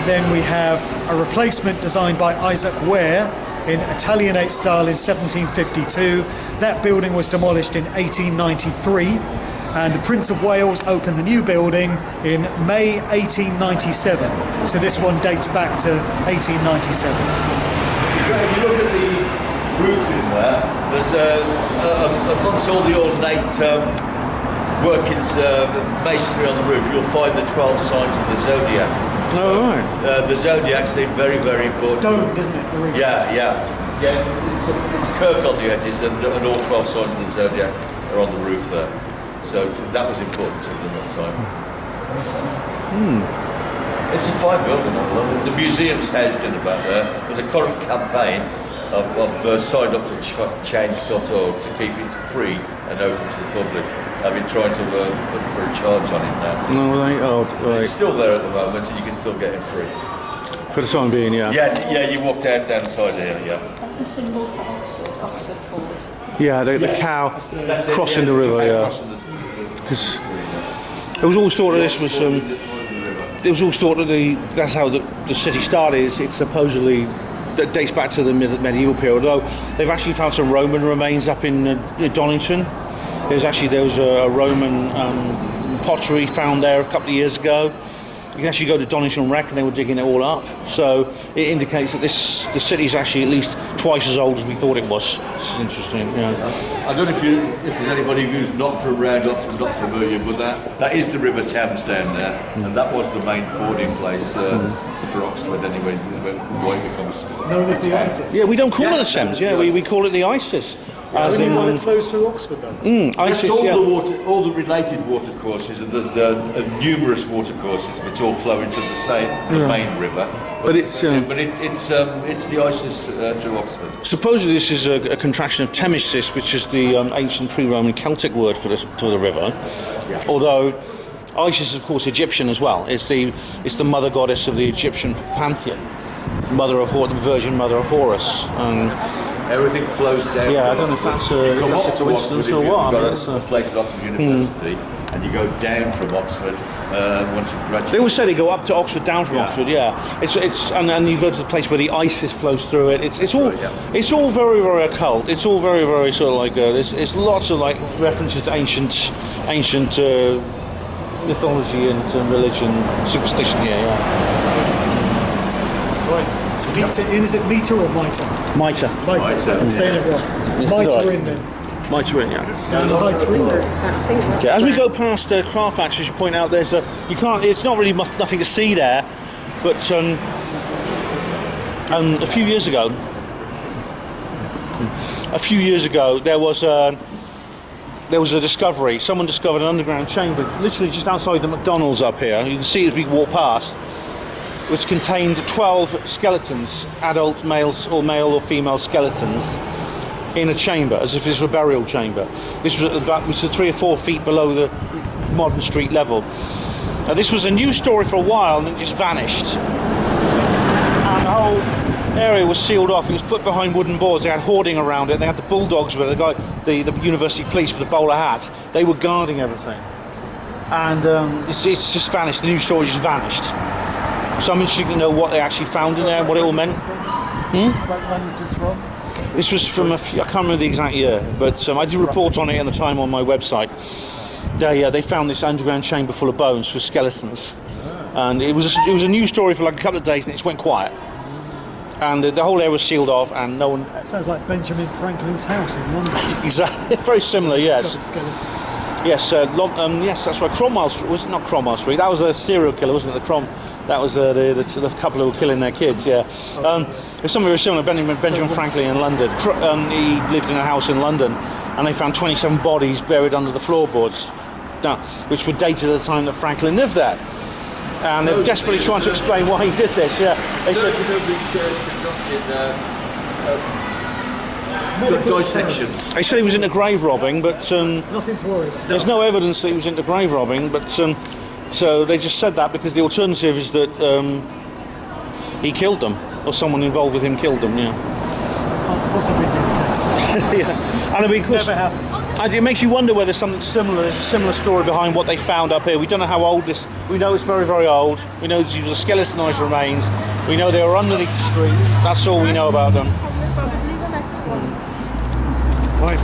Then we have a replacement designed by Isaac Ware in Italianate style in 1752. That building was demolished in 1893, and the Prince of Wales opened the new building in May 1897. So this one dates back to 1897. If you look at the roof in there, there's amongst all the ornate workings, masonry on the roof, you'll find the 12 signs of the zodiac. Oh, right. The zodiac's very, very important. Domed, isn't it? The roof? Yeah. It's curved on the edges, and all 12 signs of the zodiac are on the roof there. So that was important to them at that time. It's a fine building. The museum's housed in about there. There's a current campaign of signed up to change.org to keep it free and open to the public. I've been trying to put a charge on it now. No, right. Oh, right. It's still there at the moment, and you can still get it free. For the time being, yeah. Yeah, you walked out down the side here, yeah. That's a symbol for Oxford Ford. Yeah, the cow That's it, crossing the yeah, river, yeah. crossing the- Because it was always thought that this was. It was always thought that that's how the city started. It supposedly dates back to the medieval period. Although they've actually found some Roman remains up in Donington. There was a Roman pottery found there a couple of years ago. You can actually go to Donington Wreck, and they were digging it all up. So it indicates that the city is actually at least twice as old as we thought it was. This is interesting. Yeah. I don't know if there's anybody who's not from around Oxford, not familiar, but that is the River Thames down there, and that was the main fording place for Oxford anyway, where it becomes Known as the Isis. Yeah, we don't call it the Thames. Yeah, we call it the Isis. As in, It flows through Oxford, though. Isis. all Yeah. all the related water courses, and there's numerous water courses which all flow into the main river. But it's it's the Isis through Oxford. supposedly this is a contraction of Temesis, which is the ancient pre-Roman Celtic word for the river. Yeah. Although Isis is of course Egyptian as well. It's the mother goddess of the Egyptian pantheon, the Virgin Mother of Horus. Everything flows down. Yeah, I don't know if that's a coincidence or what. You've got a place at Oxford University, and you go down from Oxford once you graduate. They always say they go up to Oxford, down from Oxford. Yeah, it's and you go to the place where the Isis flows through it. It's all very, very occult. It's all very, very sort of like it's lots of like references to ancient mythology and religion, superstition here. Yeah. Right. Meter in, is it meter or mitre? Mitre. Mitre. I'm saying it wrong. Mitre in then. Mitre in, yeah. Down the high street. Okay, as we go past the craft factory, you point out there's it's not really nothing to see there, but a few years ago there was a discovery. Someone discovered an underground chamber literally just outside the McDonald's up here. You can see as we walk past, which contained 12 skeletons, adult males or male or female skeletons, in a chamber, as if this were a burial chamber. This was 3 or 4 feet below the modern street level. Now, this was a news story for a while, and it just vanished. And the whole area was sealed off. It was put behind wooden boards. They had hoarding around it. They had the bulldogs with it. The university police with the bowler hats. They were guarding everything. And it's just vanished. The news story just vanished. So I'm interested to know what they actually found in there and what it all meant. When was this from? This was from I can't remember the exact year, but I did a report on it at the time on my website. They found this underground chamber full of bones for skeletons, and it was a news story for like a couple of days, and it just went quiet. And the whole area was sealed off, and no one. Sounds like Benjamin Franklin's house in London. Exactly, very similar. Yes. Skeletons. Yes, yes, that's right. Cromwell Street was not Cromwell Street. That was a serial killer, wasn't it? That was the couple who were killing their kids. Yeah, there's something very similar. Benjamin Franklin in London. He lived in a house in London, and they found 27 bodies buried under the floorboards, which were dated at the time that Franklin lived there. And they're desperately trying to explain why he did this. Yeah, they said. Dissections. They said he was into grave robbing, but Nothing to worry about. there's no evidence that he was into grave robbing. But so they just said that because the alternative is that he killed them, or someone involved with him killed them. Yeah. Can't possibly be the case. Yeah. And I mean, of course, Never happened. it makes you wonder whether there's something similar. There's a similar story behind what they found up here. We don't know how old this. We know it's very, very old. We know these are skeletonized remains. We know they were underneath the street. That's all we know about them. Right.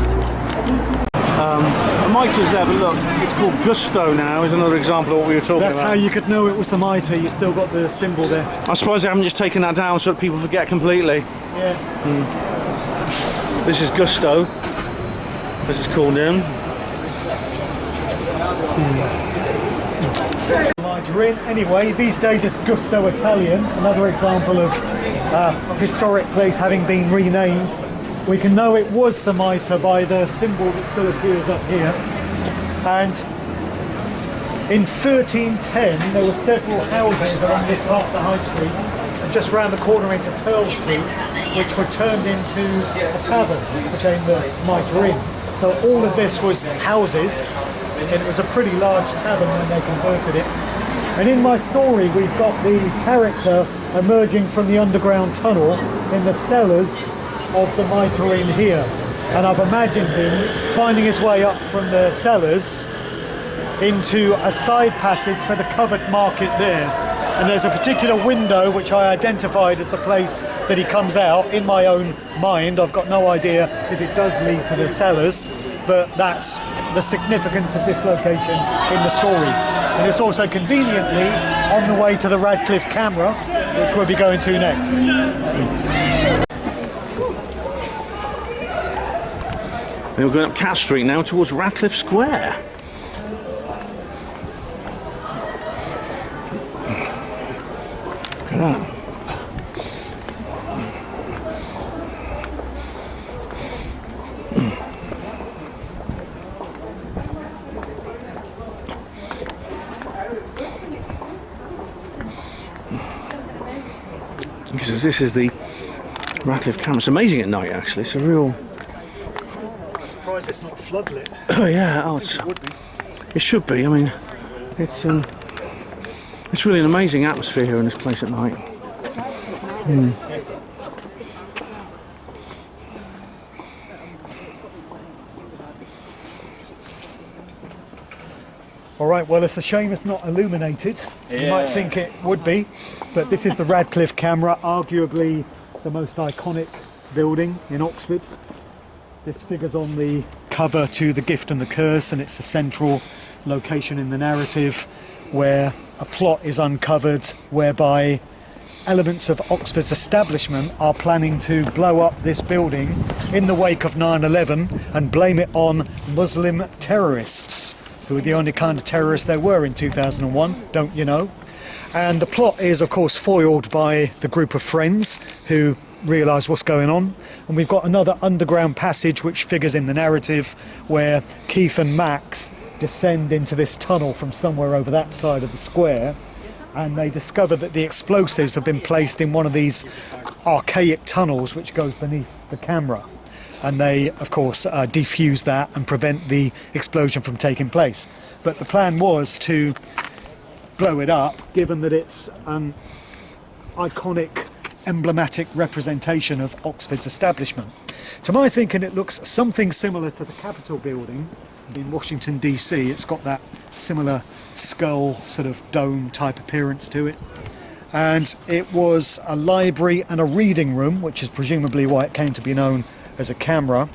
The mitres there, but look, it's called Gusto now. Is another example of what we were talking That's about. how you could know it was the mitre. You still got the symbol there. I suppose they haven't just taken that down so that people forget completely. Yeah. This is Gusto, as it's called in. Mitre. Anyway, these days it's Gusto Italian. Another example of a historic place having been renamed. We can know it was the mitre by the symbol that still appears up here. And in 1310, there were several houses along this part of the high street, and just round the corner into Turl Street, which were turned into a tavern, which became the Mitre Inn. So all of this was houses, and it was a pretty large tavern when they converted it. And in my story, we've got the character emerging from the underground tunnel in the cellars of the Mitre Inn here, and I've imagined him finding his way up from the cellars into a side passage for the covered market there, and there's a particular window which I identified as the place that he comes out. In my own mind, I've got no idea if it does lead to the cellars, but that's the significance of this location in the story. And it's also conveniently on the way to the Radcliffe camera, which we'll be going to next. We're going up Cat Street now towards Radcliffe Square. Look at that. This is the Radcliffe camera. It's amazing at night, actually. It's a real... I'm surprised it's not floodlit. Oh yeah, oh, It would be. it should be. I mean, it's really an amazing atmosphere here in this place at night. All right, well, it's a shame it's not illuminated. You might think it would be, but this is the Radcliffe camera, arguably the most iconic building in Oxford. This figures on the cover to The Gift and the Curse, and it's the central location in the narrative where a plot is uncovered whereby elements of Oxford's establishment are planning to blow up this building in the wake of 9/11 and blame it on Muslim terrorists, who are the only kind of terrorists there were in 2001, don't you know? And the plot is, of course, foiled by the group of friends who realise what's going on. And we've got another underground passage which figures in the narrative where Keith and Max descend into this tunnel from somewhere over that side of the square, and they discover that the explosives have been placed in one of these archaic tunnels which goes beneath the camera. And they, of course, defuse that and prevent the explosion from taking place. But the plan was to blow it up, given that it's an iconic, emblematic representation of Oxford's establishment. To my thinking, it looks something similar to the Capitol building in Washington, DC. It's got that similar skull, sort of dome type appearance to it. And it was a library and a reading room, which is presumably why it came to be known as a camera,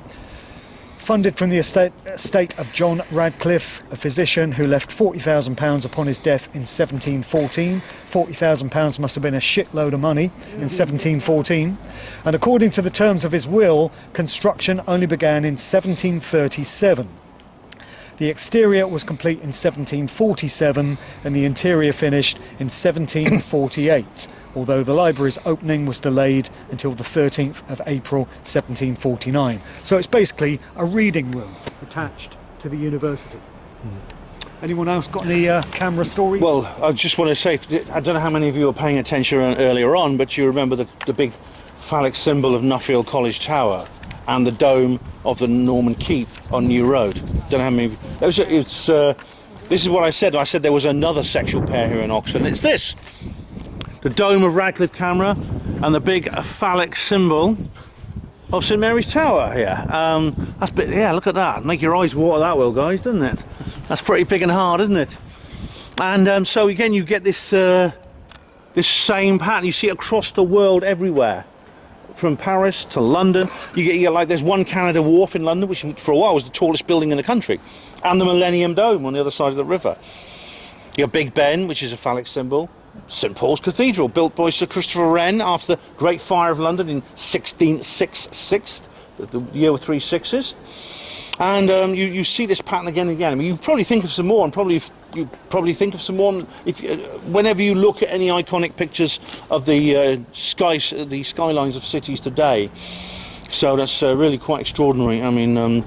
funded from the estate of John Radcliffe, a physician who left £40,000 upon his death in 1714. £40,000 must have been a shitload of money in 1714. And according to the terms of his will, construction only began in 1737. The exterior was complete in 1747 and the interior finished in 1748, although the library's opening was delayed until the 13th of April 1749. So it's basically a reading room attached to the university. Anyone else got any camera stories? Well, I just want to say, I don't know how many of you were paying attention earlier on, but you remember the big phallic symbol of Nuffield College Tower and the dome of the Norman Keep on New Road. Don't know how many. This is what I said. I said there was another sexual pair here in Oxford, and it's this: the dome of Radcliffe Camera and the big phallic symbol of St Mary's Tower here. That's bit. Yeah, look at that. Make your eyes water that well, guys, doesn't it? That's pretty big and hard, isn't it? And so again, you get this this same pattern. You see it across the world everywhere. From Paris to London, you get like there's one Canada Wharf in London, which for a while was the tallest building in the country, and the Millennium Dome on the other side of the river. You got Big Ben, which is a phallic symbol. St Paul's Cathedral, built by Sir Christopher Wren after the Great Fire of London in 1666, the year with 3 sixes. And you see this pattern again and again. I mean, you probably think of some more, and you probably think of some more if whenever you look at any iconic pictures of the skylines of cities today. So that's really quite extraordinary. I mean,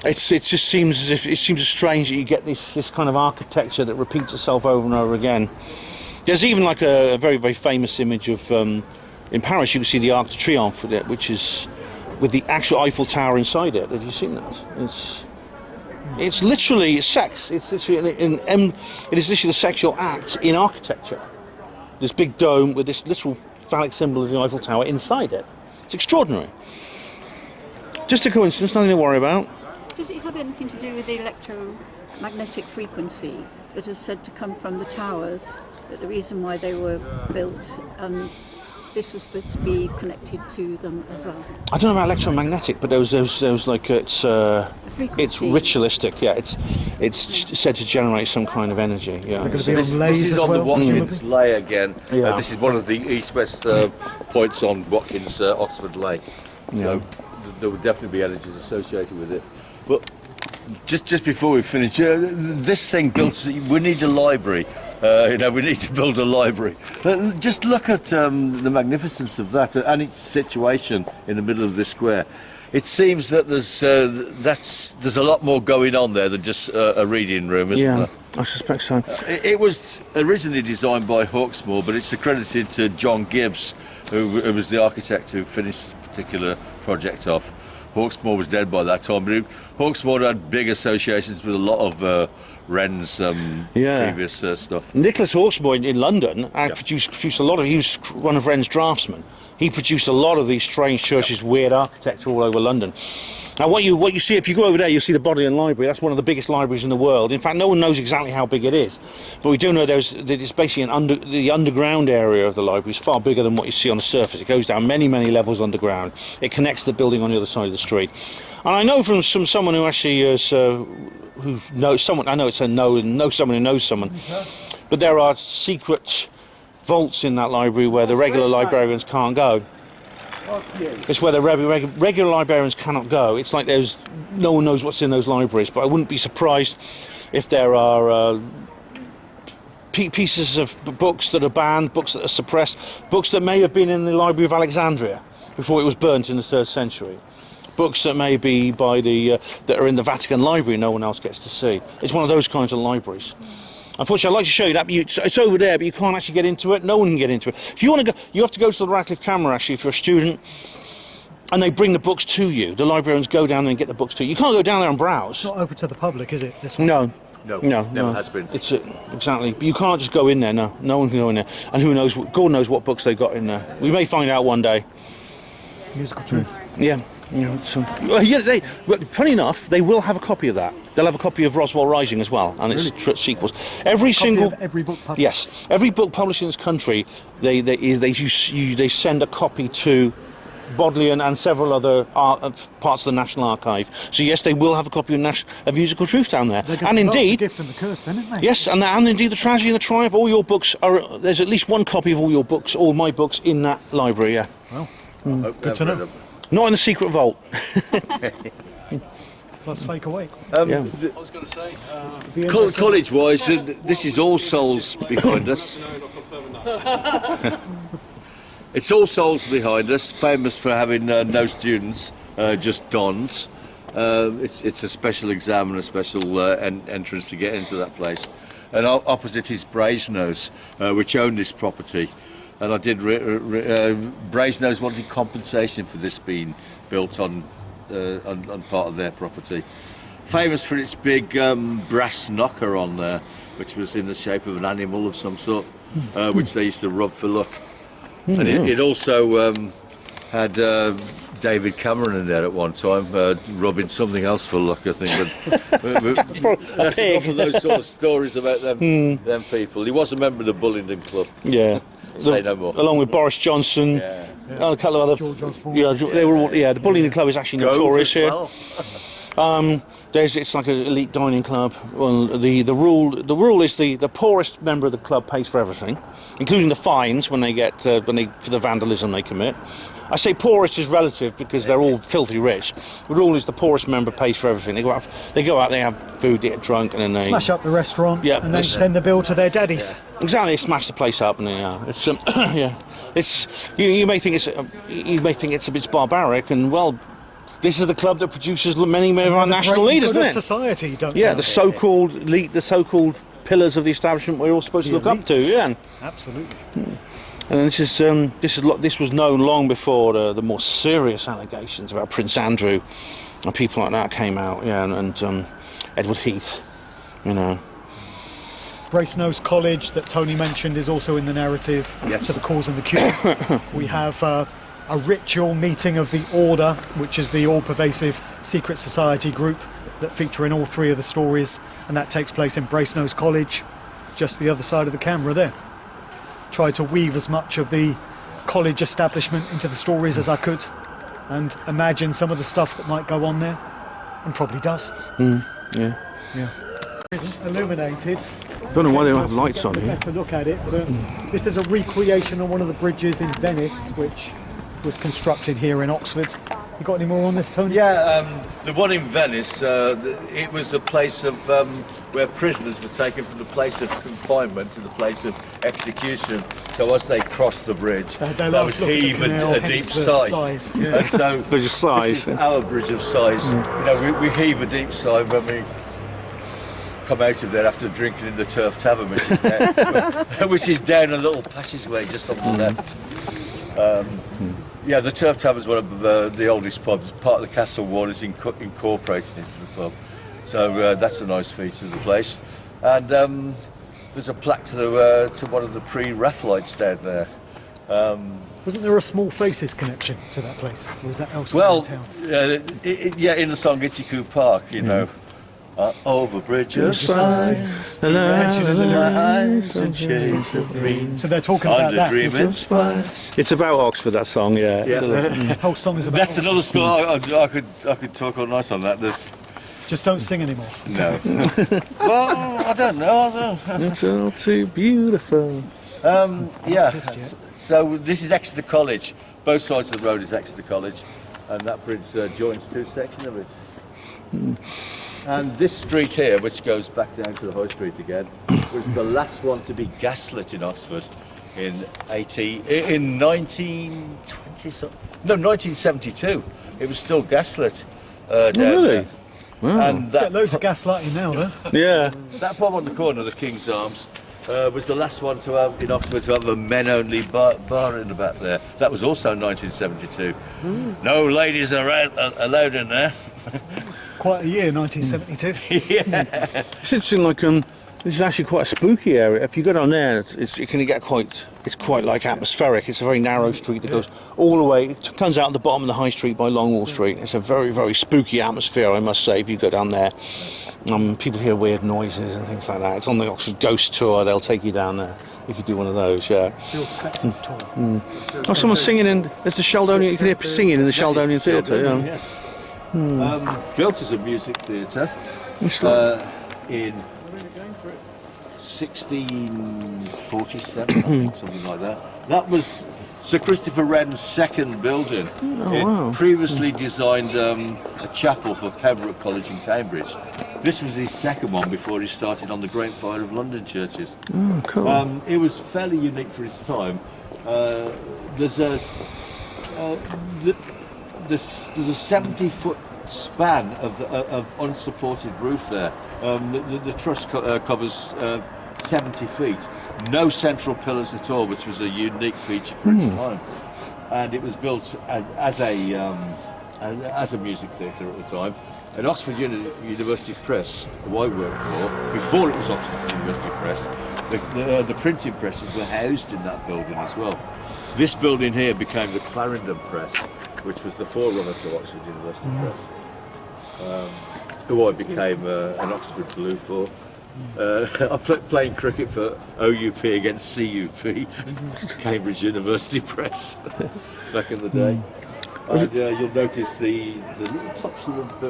it just seems as if it seems strange that you get this kind of architecture that repeats itself over and over again. There's even like a very, very famous image of in Paris. You can see the Arc de Triomphe, which is with the actual Eiffel Tower inside it. Have you seen that? It's literally sex. It is literally the sexual act in architecture. This big dome with this literal phallic symbol of the Eiffel Tower inside it. It's extraordinary. Just a coincidence, nothing to worry about. Does it have anything to do with the electromagnetic frequency that is said to come from the towers? That the reason why they were built, this was supposed to be connected to them as well. I don't know about electromagnetic, but there was like it's ritualistic. Yeah, it's said to generate some kind of energy. Yeah. They're going to So be this on lays is as on well, the Watkins presumably? Lay again. Yeah. This is one of the east-west points on Watkins Oxford Lay. So there would definitely be energies associated with it. But just before we finish, this thing built. We need a library. We need to build a library. Just look at the magnificence of that and its situation in the middle of this square. It seems that there's a lot more going on there than just a reading room, isn't there? I suspect so. It was originally designed by Hawksmoor, but it's accredited to John Gibbs, who was the architect who finished this particular project off. Hawksmoor was dead by that time, but Hawksmoor had big associations with a lot of Wren's previous stuff. Nicholas Hawksmoor in London produced a lot of. He was one of Wren's draftsmen. He produced a lot of these strange churches, weird architecture all over London. Now, what you see, if you go over there, you'll see the Bodleian Library. That's one of the biggest libraries in the world. In fact, no one knows exactly how big it is, but we do know there's basically the underground area of the library is far bigger than what you see on the surface. It goes down many, many levels underground. It connects the building on the other side of the street. And I know from someone who actually is, who knows someone. I know it's know someone who knows someone, but there are secret vaults in that library where the regular librarians can't go. It's where the regular librarians cannot go. It's like no one knows what's in those libraries, but I wouldn't be surprised if there are pieces of books that are banned, books that are suppressed, books that may have been in the Library of Alexandria before it was burnt in the 3rd century, books that may be that are in the Vatican Library no one else gets to see. It's one of those kinds of libraries. Unfortunately, I'd like to show you that, but it's over there, but you can't actually get into it. No one can get into it. If you want to go, you have to go to the Radcliffe Camera, actually, if you're a student, and they bring the books to you. The librarians go down there and get the books to you. You can't go down there and browse. It's not open to the public, is it, this one? No. Never has been. It's exactly. But you can't just go in there. No one can go in there. And who knows? God knows what books they got in there. We may find out one day. Musical Truth. Yeah. Funny enough, they will have a copy of that. They'll have a copy of Roswell Rising as well, and its sequels. Every book published? Yes, every book published in this country, they send a copy to Bodleian and several other parts of the National Archive. So yes, they will have a copy of Musical Truth down there. And indeed, the gift and the curse, then, isn't they? yes, and indeed the tragedy and the triumph. All your books are. There's at least one copy of all your books, all my books, in that library. Yeah. Well, good to know. Not in the secret vault. plus Fake Awake. Yeah. College-wise, this is All Souls behind us. It's All Souls behind us, famous for having no students, just dons. It's a special exam and a special entrance to get into that place. And opposite is Brasenose, which owned this property. And I did. Brasenose wanted compensation for this being built on part of their property. Famous for its big brass knocker on there, which was in the shape of an animal of some sort, which they used to rub for luck. And it also had David Cameron in there at one time, rubbing something else for luck, I think. But that's enough of those sort of stories about them people. He was a member of the Bullingdon Club. Yeah. Say no more. Along with Boris Johnson, and a couple of other. They were all, the Bullingdon Club is actually notorious here. It's like an elite dining club. Well, the rule is the poorest member of the club pays for everything, including the fines when they get for the vandalism they commit. I say poorest is relative because they're all filthy rich. The rule is the poorest member pays for everything. They go out, they have food, they get drunk, and then they Smash up the restaurant, and then send the bill to their daddies. Exactly, they smash the place up, and it's it's you may think it's a bit barbaric, and well, this is the club that produces many of our national leaders, isn't it? Society, don't the so-called elite, the so-called pillars of the establishment we're all supposed to look up to. Yeah, absolutely. And this was known long before the more serious allegations about Prince Andrew and people like that came out. Yeah, and Edward Heath, Brasenose College that Tony mentioned is also in the narrative to the Cause and the Cure. We have a ritual meeting of the Order, which is the all-pervasive secret society group that feature in all three of the stories, and that takes place in Brasenose College, just the other side of the camera there. Tried to weave as much of the college establishment into the stories as I could, and imagine some of the stuff that might go on there, and probably does. Yeah. Isn't illuminated. I don't know why they don't have lights on here. To look at it, but this is a recreation of one of the bridges in Venice, which was constructed here in Oxford. You got any more on this, Tony? Yeah, the one in Venice, it was a place of where prisoners were taken from the place of confinement to the place of execution. So as they crossed the bridge, they would heave a deep sigh. And so bridge of sighs. This is our bridge of sighs. We heave a deep sigh when we come out of there after drinking in the Turf Tavern, which is down a little passageway just on the left. The Turf Tavern is one of the oldest pubs. Part of the castle wall is incorporated into the pub, so that's a nice feature of the place. And there's a plaque to one of the pre-Raphaelites down there. Wasn't there a Small Faces connection to that place, or is that elsewhere in town? In the song Itchy Park, over bridge of sighs, So they're talking about that. Dreaming spice. It's about Oxford, that song. Yeah. The whole song is about. That's another story. I could talk all night on that. Just don't sing anymore. No. Well, I don't know. It's all too beautiful. So this is Exeter College. Both sides of the road is Exeter College, and that bridge joins two sections of it. And this street here, which goes back down to the High Street again, was the last one to be gaslit in Oxford in 1972. It was still gaslit down there. Wow. And Get loads of gaslighting now, then. Yeah. that pub on the corner of the King's Arms was the last one to have in Oxford to have a men-only bar in the back there. That was also 1972. No ladies are allowed in there. Quite a year, 1972. It's interesting. This is actually quite a spooky area. If you go down there, it can get quite. It's quite like atmospheric. It's a very narrow street that goes all the way. It comes out at the bottom of the High Street by Longwall Street. It's a very, very spooky atmosphere, I must say. If you go down there, people hear weird noises and things like that. It's on the Oxford Ghost Tour. They'll take you down there if you do one of those. Yeah. The Old Spectres Tour. Oh, someone's singing in. There's the Sheldonian. You can hear singing in the Sheldonian Theatre. Yeah. Yes. Built as a music theatre in 1647, I think, something like that. That was Sir Christopher Wren's second building. wow. Previously designed a chapel for Pembroke College in Cambridge. This was his second one before he started on the Great Fire of London churches. Oh, cool. It was fairly unique for its time. There's a 70-foot span of unsupported roof there. The truss covers 70 feet. No central pillars at all, which was a unique feature for its time. And it was built as a music theatre at the time. At Oxford University Press, who I worked for, before it was Oxford University Press, the printing presses were housed in that building as well. This building here became the Clarendon Press, which was the forerunner to Oxford University Press, who I became an Oxford Blue for. I playing cricket for OUP against CUP, Cambridge University Press, back in the day. And you'll notice the tops of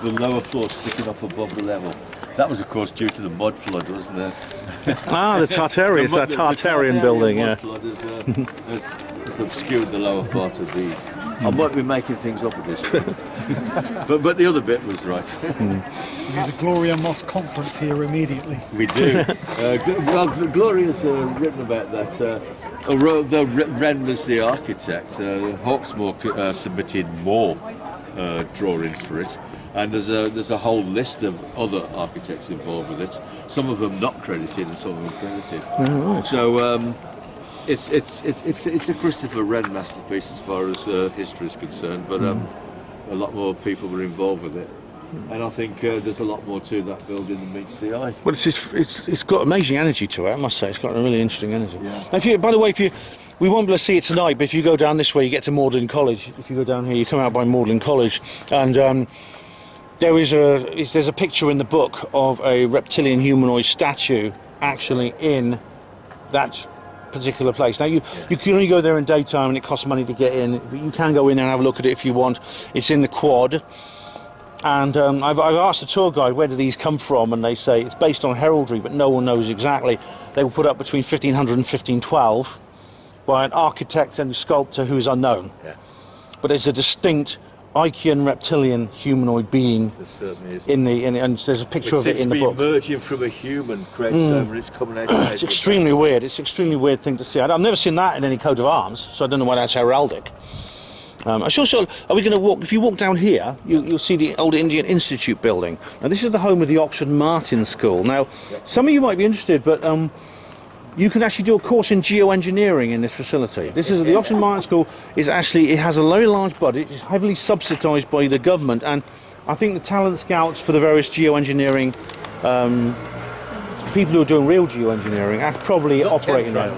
the lower floor sticking up above the level. That was, of course, due to the mud flood, wasn't it? The Tartarian, The Tartarian building, mud yeah. flood has obscured the lower part of the. I might be making things up at this point, but the other bit was right. We had a Gloria Moss conference here immediately. We do. Well, Gloria's written about that. Although Wren was the architect, Hawksmoor submitted more drawings for it, and there's a whole list of other architects involved with it. Some of them not credited, and some of them credited. Right. So it's a Christopher Wren masterpiece as far as history is concerned, but a lot more people were involved with it. And I think there's a lot more to that building than meets the eye. Well, it's got amazing energy to it, I must say. It's got a really interesting energy. Yeah. By the way, we won't be able to see it tonight, but if you go down this way, you get to Magdalen College. If you go down here, you come out by Magdalen College, and there's a picture in the book of a reptilian humanoid statue actually in that particular place. Now you can only go there in daytime, and it costs money to get in, but you can go in and have a look at it if you want. It's in the quad. And I've asked the tour guide where do these come from, and they say it's based on heraldry, but no one knows exactly. They were put up between 1500 and 1512 by an architect and sculptor who is unknown. Yeah. But there's a distinct Ichian reptilian humanoid being There certainly is. and there's a picture of it in the book. It's emerging from a human gravestone, and it's coming out. It's extremely weird. It's an extremely weird thing to see. I've never seen that in any coat of arms, so I don't know why that's heraldic. I should also, are we going to walk? If you walk down here, you'll see the old Indian Institute building. Now, this is the home of the Oxford Martin School. Now, some of you might be interested, but you can actually do a course in geoengineering in this facility. This is the Oxford Martin School. It has a very large budget. It's heavily subsidised by the government, and I think the talent scouts for the various geoengineering people who are doing real geoengineering are probably operating there.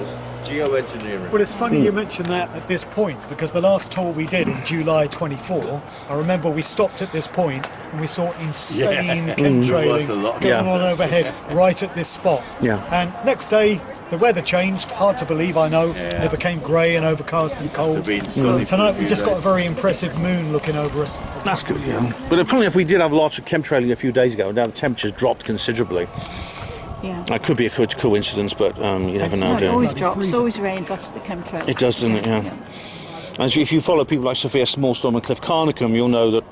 Geoengineering. Well, it's funny you mention that at this point, because the last tour we did in July 24, I remember we stopped at this point and we saw insane chemtrailing going on overhead right at this spot. Yeah. And next day, the weather changed, hard to believe, I know, and it became grey and overcast and cold. Tonight we just got a very impressive moon looking over us. That's good, yeah. But funny enough, we did have lots of chemtrailing a few days ago, and now the temperatures dropped considerably. Yeah. It could be a coincidence, but you never know, No, do it you? always drops, it always rains after the chemtrails. It does, doesn't it? Yeah. And if you follow people like Sophia Smallstorm and Cliff Carnicum, you'll know that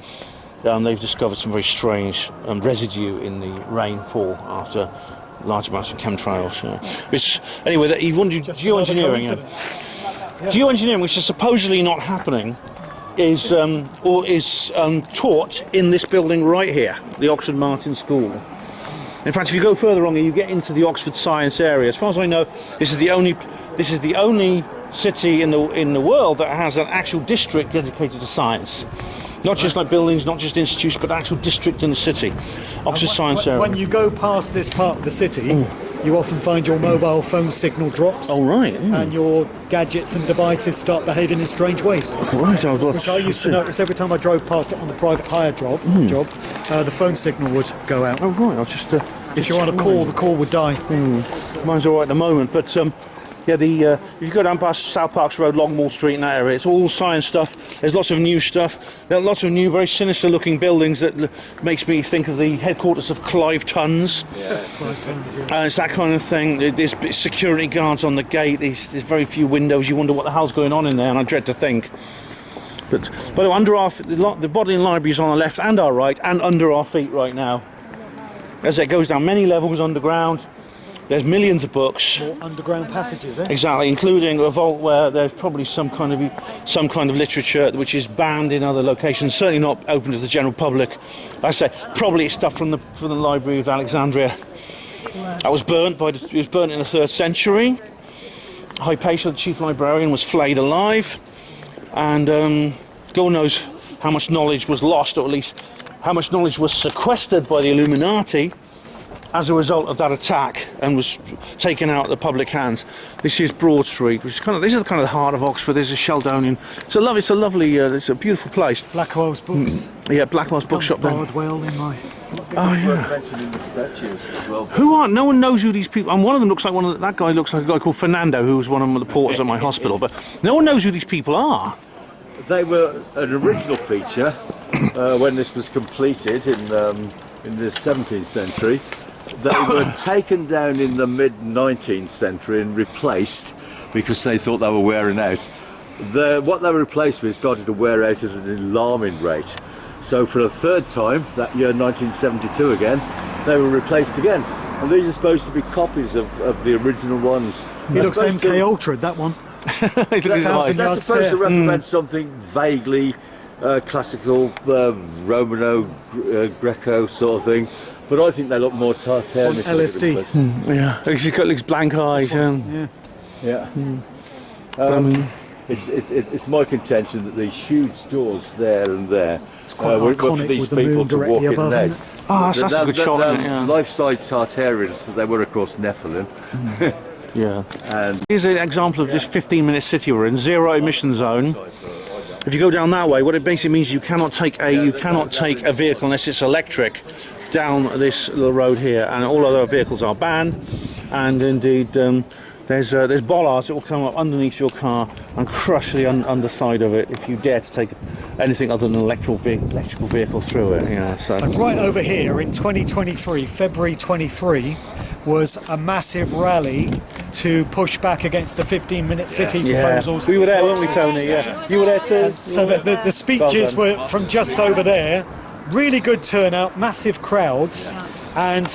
they've discovered some very strange residue in the rainfall after large amounts of chemtrails. Yeah. Anyway, you've wondered geoengineering. Geoengineering, which is supposedly not happening, is taught in this building right here, the Oxford Martin School. In fact, if you go further on, you get into the Oxford Science area. As far as I know, this is the only city in the world that has an actual district dedicated to science. Not just like buildings, not just institutes, but actual district in the city. Oxford Science area. When you go past this part of the city, you often find your mobile phone signal drops. Oh, right. And your gadgets and devices start behaving in strange ways. Right, which I used to notice every time I drove past it on the private hire job, the phone signal would go out. Oh, right, I'll just... if you want to call, the call would die. Mine's all right at the moment, but Yeah, if you go down past South Parks Road, Longmore Street, in that area, it's all science stuff. There's lots of new stuff. There are lots of new, very sinister-looking buildings that makes me think of the headquarters of Clive Tuns. Yeah. It's that kind of thing. There's security guards on the gate. There's very few windows. You wonder what the hell's going on in there, and I dread to think. But under the Bodleian Library is on the left and our right, and under our feet right now. As it goes down many levels underground. There's millions of books. More underground passages, eh? Exactly, including a vault where there's probably some kind of literature which is banned in other locations, certainly not open to the general public. I say probably it's stuff from the Library of Alexandria. That was burnt it was burnt in the 3rd century. Hypatia, the chief librarian, was flayed alive, and God knows how much knowledge was lost, or at least how much knowledge was sequestered by the Illuminati as a result of that attack, and was taken out of the public hands. This is Broad Street, which is this is kind of the heart of Oxford. There's a Sheldonian. It's a beautiful place. Blackwell's books. Yeah, Blackwell's bookshop there. Bardwell in my. Oh yeah. Mentioning the statues as well. Who are? No one knows who these people. And one of them looks like that guy looks like a guy called Fernando, who was one of the porters at my hospital. But no one knows who these people are. They were an original feature when this was completed in the 17th century. They were taken down in the mid-19th century and replaced because they thought they were wearing out. What they were replaced with started to wear out at an alarming rate. So for a 3rd time, that year 1972 again, they were replaced again. And these are supposed to be copies of the original ones. He looks MK Ultra, that one. That's supposed to represent something vaguely classical, Romano-Greco sort of thing. But I think they look more Tartarian. LSD. Yeah, he's got these blank eyes. Yeah. It's my contention that these huge doors there and there were for these people to walk in and out. Oh, that's a good shot. Isn't it? Yeah. Life-size Tartarians, they were of course Nephilim. Yeah. And here's an example of this 15-minute city we're in, zero emission zone. If you go down that way, what it basically means, you cannot take a vehicle unless it's electric down this little road here, and all other vehicles are banned. And indeed, there's bollards that will come up underneath your car and crush the underside of it if you dare to take anything other than an electrical vehicle through it. Yeah. So. And right over here in 2023, February 23, was a massive rally to push back against the 15-minute city proposals. We were there, weren't we, Tony? Yeah. You were there too? So the speeches were from just over there. Really good turnout, massive crowds, and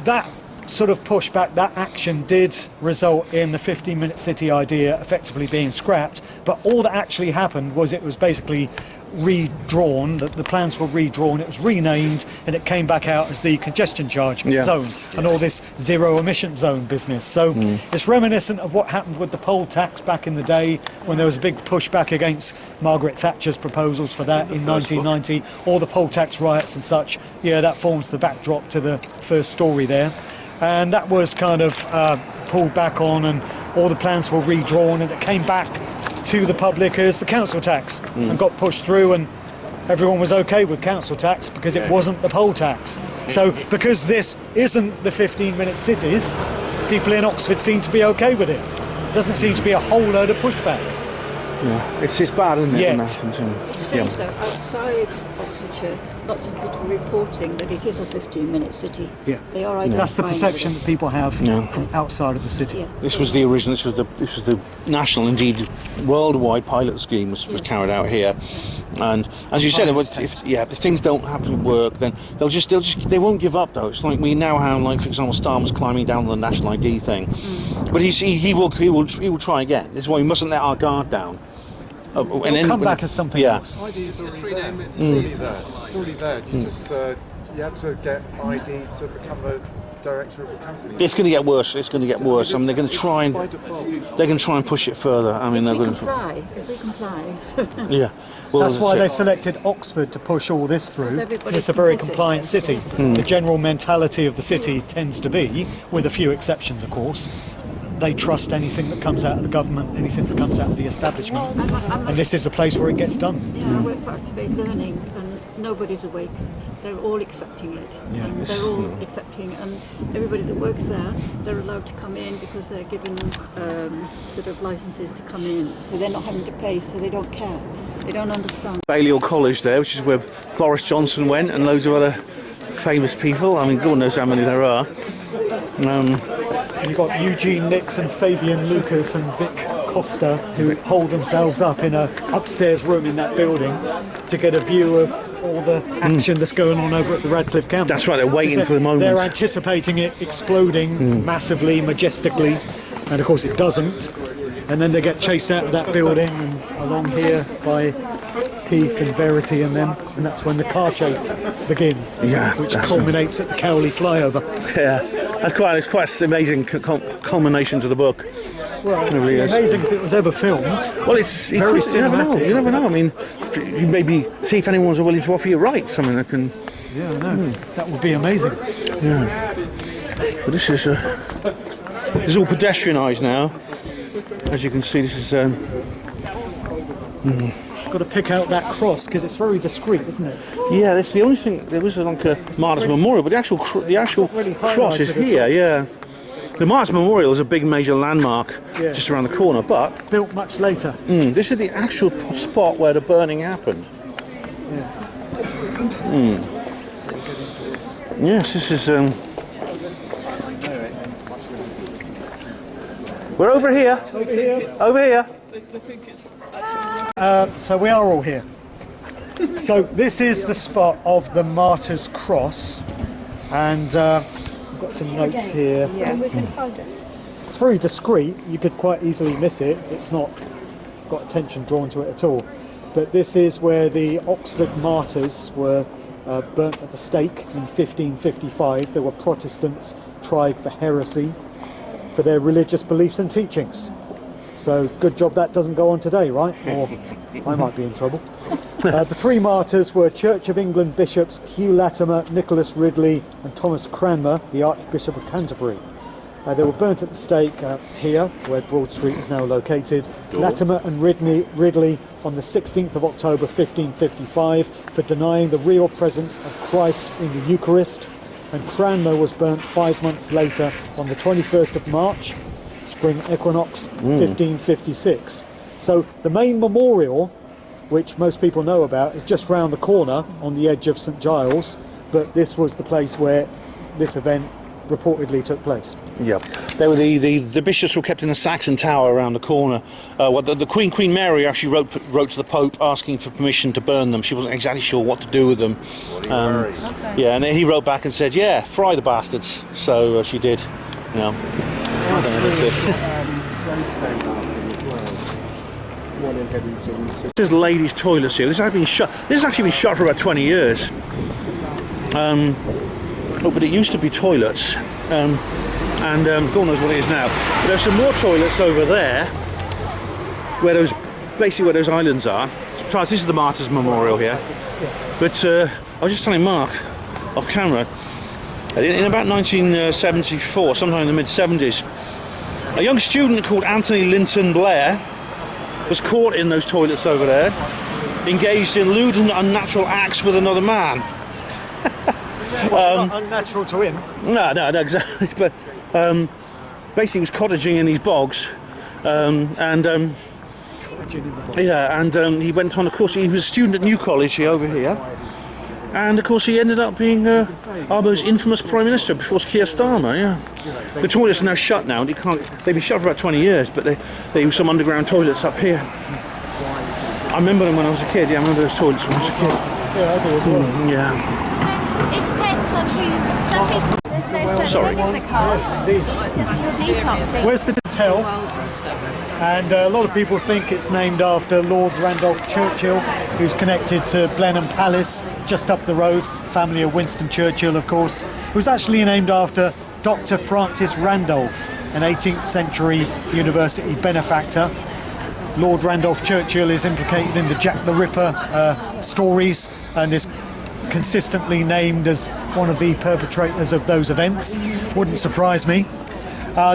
that sort of pushback, that action did result in the 15-minute city idea effectively being scrapped. But all that actually happened was it was basically redrawn, the plans were redrawn, it was renamed, and it came back out as the congestion charge zone and all this zero emission zone business. So it's reminiscent of what happened with the poll tax back in the day when there was a big pushback against Margaret Thatcher's proposals for that in 1990, all the poll tax riots and such. Yeah, that forms the backdrop to the first story there. And that was kind of pulled back on, and all the plans were redrawn, and it came back to the public as the council tax and got pushed through, and everyone was okay with council tax because it wasn't the poll tax. So because this isn't the 15-minute cities, people in Oxford seem to be okay with it. Doesn't seem to be a whole load of pushback. Yeah, it's bad, isn't it? It's strange though, outside Oxfordshire, lots of people reporting that it is a 15-minute city. Yeah, they are identifying. That's the perception that people have from outside of the city. Yes. This was the original. This was the national, indeed worldwide pilot scheme was carried out here. And as you said, if things don't happen to work, then they won't give up though. It's like we now have, like for example, Starmer's climbing down the national ID thing, but he will try again. This is why we mustn't let our guard down. It'll come back as something else. ID is already there. It's already there. It's already there. You just you had to get ID to become a director of a company. It's going to get worse. It's going to get worse. I mean, they're going to try and push it further. I mean, if we comply. Yeah. Well, that's why they selected Oxford to push all this through. It's a very compliant city. The general mentality of the city tends to be, with a few exceptions, of course, they trust anything that comes out of the government, anything that comes out of the establishment. And this is the place where it gets done. Yeah, I work for Activate Learning, and nobody's awake. They're all accepting it. Yeah. And they're all accepting, and everybody that works there, they're allowed to come in because they're given sort of licenses to come in. So they're not having to pay, so they don't care. They don't understand. Balliol College there, which is where Boris Johnson went, and loads of other famous people. I mean, God knows how many there are. You've got Eugene Nixon, Fabian Lucas and Vic Costa, who hold themselves up in a upstairs room in that building to get a view of all the action that's going on over at the Radcliffe campus. That's right, they're waiting for the moment. They're anticipating it exploding massively, majestically, and of course it doesn't. And then they get chased out of that building and along here by Keith and Verity and them, and that's when the car chase begins, which culminates at the Cowley flyover. Yeah, it's quite an amazing culmination to the book. Well, it really is. Amazing if it was ever filmed. Well, it's very cinematic. You never know. I mean, you maybe see if anyone's willing to offer you rights. I mean, that can. Yeah, I know. That would be amazing. Yeah. But this is all pedestrianised now. As you can see, this is. Got to pick out that cross because it's very discreet, isn't it? Yeah, that's the only thing. There was like a Martyrs Memorial, but the actual really cross is here. Yeah, the Martyrs Memorial is a big major landmark just around the corner, but built much later. This is the actual spot where the burning happened. Yes, this is. We're over here. Over here. So we are all here. So this is the spot of the Martyrs' Cross, and I've got some notes here. It's very discreet. You could quite easily miss it. It's not got attention drawn to it at all. But this is where the Oxford martyrs were burnt at the stake in 1555. They were Protestants tried for heresy, for their religious beliefs and teachings. So good job that doesn't go on today, right? Or I might be in trouble. The three martyrs were Church of England bishops Hugh Latimer, Nicholas Ridley and Thomas Cranmer, the Archbishop of Canterbury. They were burnt at the stake here, where Broad Street is now located. Latimer and Ridley on the 16th of October 1555 for denying the real presence of Christ in the Eucharist. And Cranmer was burnt 5 months later on the 21st of March, spring equinox 1556. So the main memorial, which most people know about, is just round the corner on the edge of St Giles, but this was the place where this event reportedly took place. Yep. They were the bishops were kept in the Saxon Tower around the corner. The Queen Mary actually wrote to the Pope asking for permission to burn them. She wasn't exactly sure what to do with them. Yeah, and then he wrote back and said, "Yeah, fry the bastards." So she did. Yeah. So that's it. This is ladies' toilets here. This has actually been shut for about 20 years. But it used to be toilets, and God knows what it is now. But there's some more toilets over there, where those islands are. Besides, this is the Martyrs Memorial here. But I was just telling Mark off camera, in about 1974, sometime in the mid-70s, a young student called Anthony Linton Blair was caught in those toilets over there, engaged in lewd and unnatural acts with another man. Well, not unnatural to him. No, exactly. But basically, he was cottaging in these bogs, he went on a course. He was a student at New College here, over here, and of course, he ended up being our most infamous Prime Minister before Keir Starmer. Yeah, the toilets are now shut now. They've been shut for about 20 years, but they use some underground toilets up here. I remember them when I was a kid. Yeah, I remember those toilets when I was a kid. Yeah, I do as well. Yeah. It depends on who. Some people, there's no Sorry. detoxing. Where's the hotel? And a lot of people think it's named after Lord Randolph Churchill, who's connected to Blenheim Palace, just up the road, family of Winston Churchill, of course. It was actually named after Dr. Francis Randolph, an 18th century university benefactor. Lord Randolph Churchill is implicated in the Jack the Ripper stories and is consistently named as one of the perpetrators of those events. Wouldn't surprise me.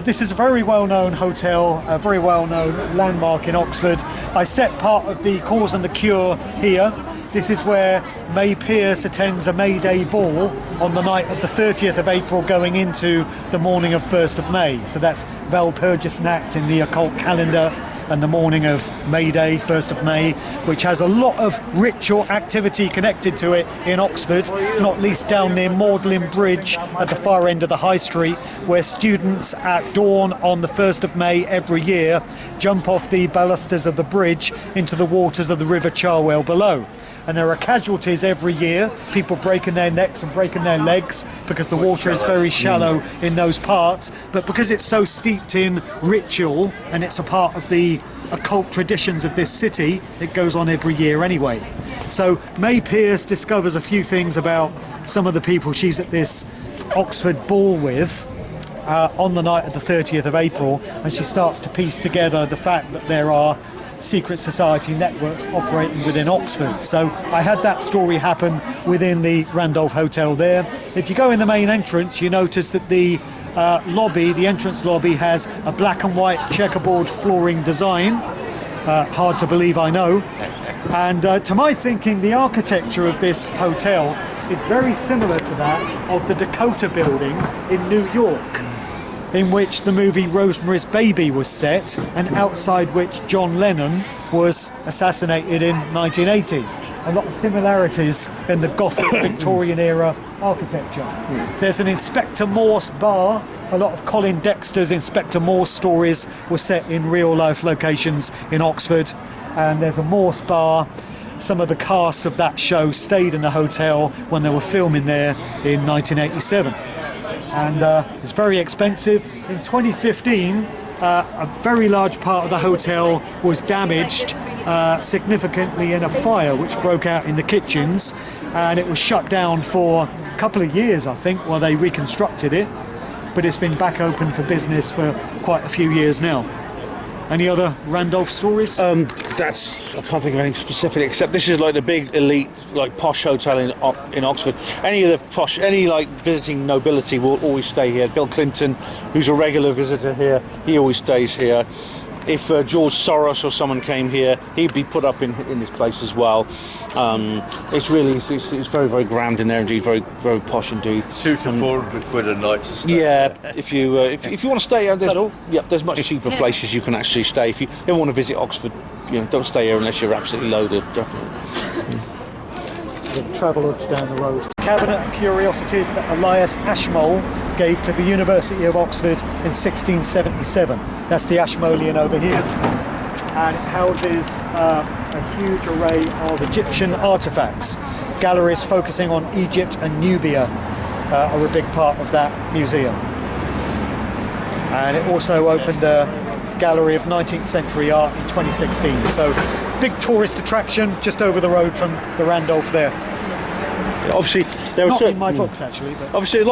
This is a very well-known hotel, a very well-known landmark in Oxford. I set part of the Cause and the Cure here. This is where May Pierce attends a May Day ball on the night of the 30th of April going into the morning of 1st of May. So that's Walpurgisnacht in the occult calendar, and the morning of May Day, 1st of May, which has a lot of ritual activity connected to it in Oxford, not least down near Magdalen Bridge at the far end of the High Street, where students at dawn on the 1st of May every year jump off the balusters of the bridge into the waters of the River Cherwell below. And there are casualties every year, people breaking their necks and breaking their legs because the water is very shallow in those parts. But because it's so steeped in ritual and it's a part of the occult traditions of this city, it goes on every year anyway. So May Pierce discovers a few things about some of the people she's at this Oxford ball with on the night of the 30th of April, and she starts to piece together the fact that there are secret society networks operating within Oxford. So I had that story happen within the Randolph Hotel there. If you go in the main entrance, you notice that the lobby, the entrance lobby, has a black and white checkerboard flooring design. Hard to believe, I know. And to my thinking, the architecture of this hotel is very similar to that of the Dakota building in New York, in which the movie Rosemary's Baby was set, and outside which John Lennon was assassinated in 1980. A lot of similarities in the Gothic Victorian era architecture. There's an Inspector Morse bar. A lot of Colin Dexter's Inspector Morse stories were set in real life locations in Oxford, and there's a Morse bar. Some of the cast of that show stayed in the hotel when they were filming there in 1987. And it's very expensive. In 2015, a very large part of the hotel was damaged significantly in a fire which broke out in the kitchens, and it was shut down for a couple of years, I think, while they reconstructed it. But it's been back open for business for quite a few years now. Any other Randolph stories? I can't think of anything specific, except this is like the big elite, like posh hotel in Oxford. Any like visiting nobility will always stay here. Bill Clinton, who's a regular visitor here, he always stays here. If George Soros or someone came here, he'd be put up in this place as well. It's very, very grand in there indeed, very, very posh indeed. 200 to 400 quid a night to stay. Yeah, if you want to stay, there's much cheaper places you can actually stay. If you ever want to visit Oxford, don't stay here unless you're absolutely loaded. Definitely. The Travelodge down the road. Cabinet of curiosities that Elias Ashmole gave to the University of Oxford in 1677. That's the Ashmolean over here. And it houses a huge array of Egyptian artifacts. Galleries focusing on Egypt and Nubia are a big part of that museum. And it also opened a gallery of 19th century art in 2016. So big tourist attraction just over the road from the Randolph there. Obviously, there are Not certain, in my books actually, but obviously there's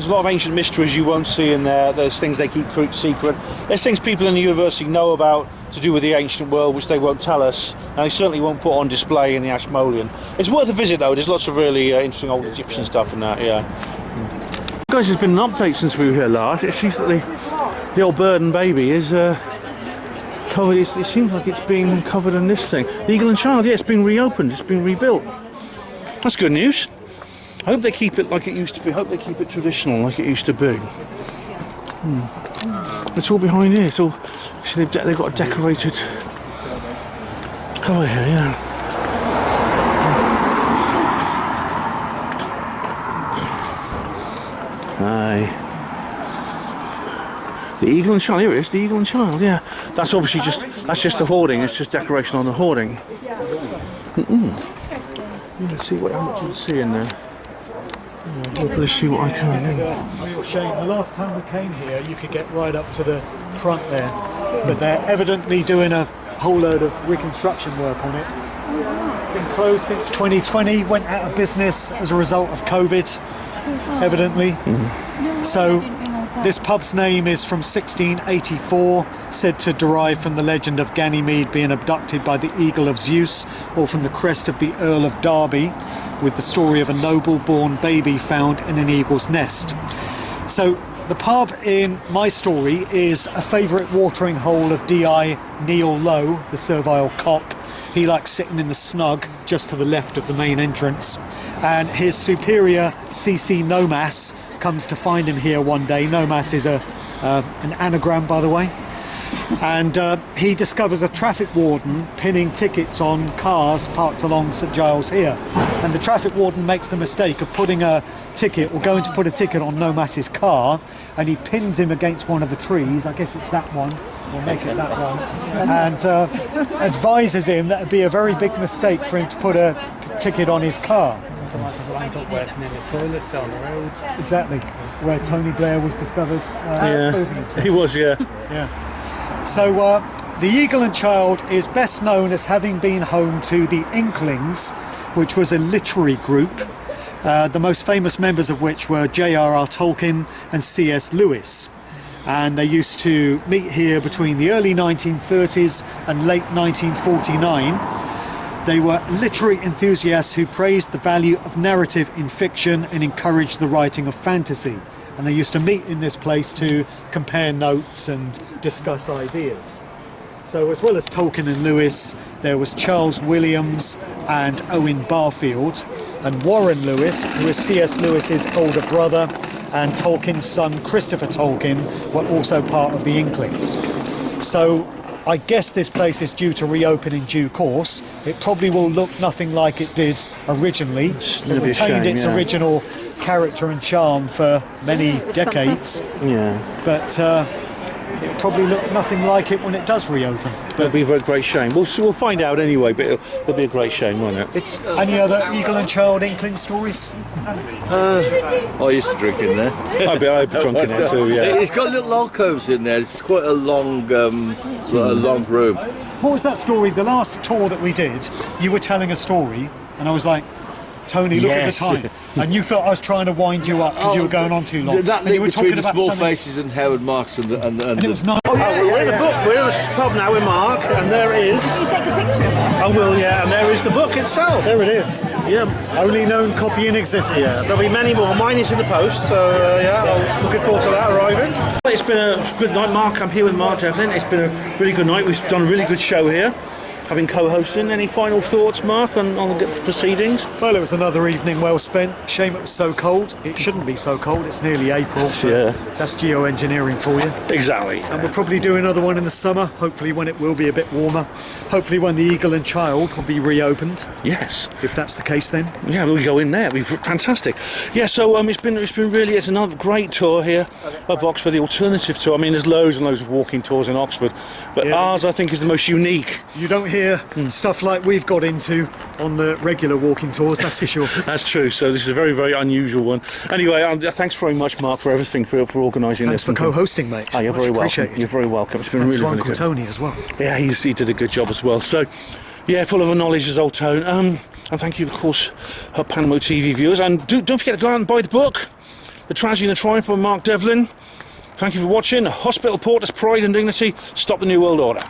a lot of ancient mysteries you won't see in there. There's things they keep secret. There's things people in the university know about to do with the ancient world which they won't tell us, and they certainly won't put on display in the Ashmolean. It's worth a visit though. There's lots of really interesting old Egyptian stuff in that. Yeah. Guys, there's been an update since we were here last. It seems that the old bird and baby is covered. It seems like it's been covered in this thing. The Eagle and Child, yeah, it's been reopened. It's been rebuilt. That's good news. I hope they keep it like it used to be. I hope they keep it traditional like it used to be. It's all behind here. It's all. See, they've got a decorated cover here. Yeah. Aye. The Eagle and Child. Here it is. The Eagle and Child. Yeah. That's obviously just the hoarding. It's just decoration on the hoarding. Let's see how much you can see in there. Hopefully see what I can. This is a real shame. The last time we came here, you could get right up to the front there, but they're evidently doing a whole load of reconstruction work on it. It's been closed since 2020, went out of business as a result of COVID, evidently. So this pub's name is from 1684, said to derive from the legend of Ganymede being abducted by the eagle of Zeus, or from the crest of the Earl of Derby, with the story of a noble-born baby found in an eagle's nest. So the pub in my story is a favourite watering hole of D.I. Neil Lowe, the servile cop. He likes sitting in the snug just to the left of the main entrance. And his superior, C.C. Nomas, comes to find him here one day. Nomas is an anagram, by the way. And he discovers a traffic warden pinning tickets on cars parked along St Giles here. And the traffic warden makes the mistake of putting a ticket, or going to put a ticket on Nomas's car, and he pins him against one of the trees. I guess it's that one. We'll make it that one. And advises him that it'd be a very big mistake for him to put a ticket on his car. Exactly, where Tony Blair was discovered exposing himself. He was, yeah. Yeah. So the Eagle and Child is best known as having been home to the Inklings, which was a literary group, the most famous members of which were J.R.R. Tolkien and C.S. Lewis. And they used to meet here between the early 1930s and late 1949. They were literary enthusiasts who praised the value of narrative in fiction and encouraged the writing of fantasy. And they used to meet in this place to compare notes and discuss ideas. So as well as Tolkien and Lewis, there was Charles Williams and Owen Barfield, and Warren Lewis, who is C.S. Lewis's older brother, and Tolkien's son Christopher Tolkien were also part of the Inklings. So I guess this place is due to reopen in due course. It probably will look nothing like it did originally. It retained its original character and charm for many decades. Yeah. But it'll probably look nothing like it when it does reopen. It'll be a very great shame. We'll find out anyway, but it'll be a great shame, won't it? It's Any other Eagle and Child Inkling stories? I used to drink in there. I'd be drunk in there too, yeah. It's got little alcoves in there. It's quite a long room. What was that story? The last tour that we did, you were telling a story, and I was like, Tony, look Yes. at the time. And you thought I was trying to wind you up because you were going on too long. That and you link were between talking the about Small something, Faces and Howard Marks and and it was nice. We're in the book. We're in the pub now with Mark, and there is. You take a picture of it. I will, yeah. And there is the book itself. There it is. Yeah. Only known copy in existence. Yeah. There'll be many more. Mine is in the post, so yeah. I'm looking forward to that arriving. It's been a good night, Mark. I'm here with Mark Devlin. It's been a really good night. We've done a really good show here. Having co-hosting. Any final thoughts, Mark, on the proceedings? Well, it was another evening well spent. Shame it was so cold. It shouldn't be so cold. It's nearly April. So Yeah. That's geoengineering for you. Exactly. And we'll probably do another one in the summer, hopefully when it will be a bit warmer. Hopefully when the Eagle and Child will be reopened, Yes. if that's the case then. Yeah, we'll go in there. It'll be fantastic. Yeah, so it's another great tour here of Oxford, the alternative tour. I mean, there's loads and loads of walking tours in Oxford, but Yeah. ours, I think, is the most unique. You don't hear stuff like we've got into on the regular walking tours, that's for sure. That's true. So this is a very, very unusual one. Anyway, thanks very much, Mark, for everything, for organising Thanks this. for co-hosting, mate. Oh, you're Much very welcome. appreciated. You're very welcome. It's been Thanks really, to really Uncle good. Tony as well. Yeah, he did a good job as well. So, yeah, full of knowledge as old Tone. And thank you, of course, our Panama TV viewers. And don't forget to go out and buy the book, The Tragedy and the Triumph by Mark Devlin. Thank you for watching. Hospital Porters, Pride and Dignity. Stop the New World Order.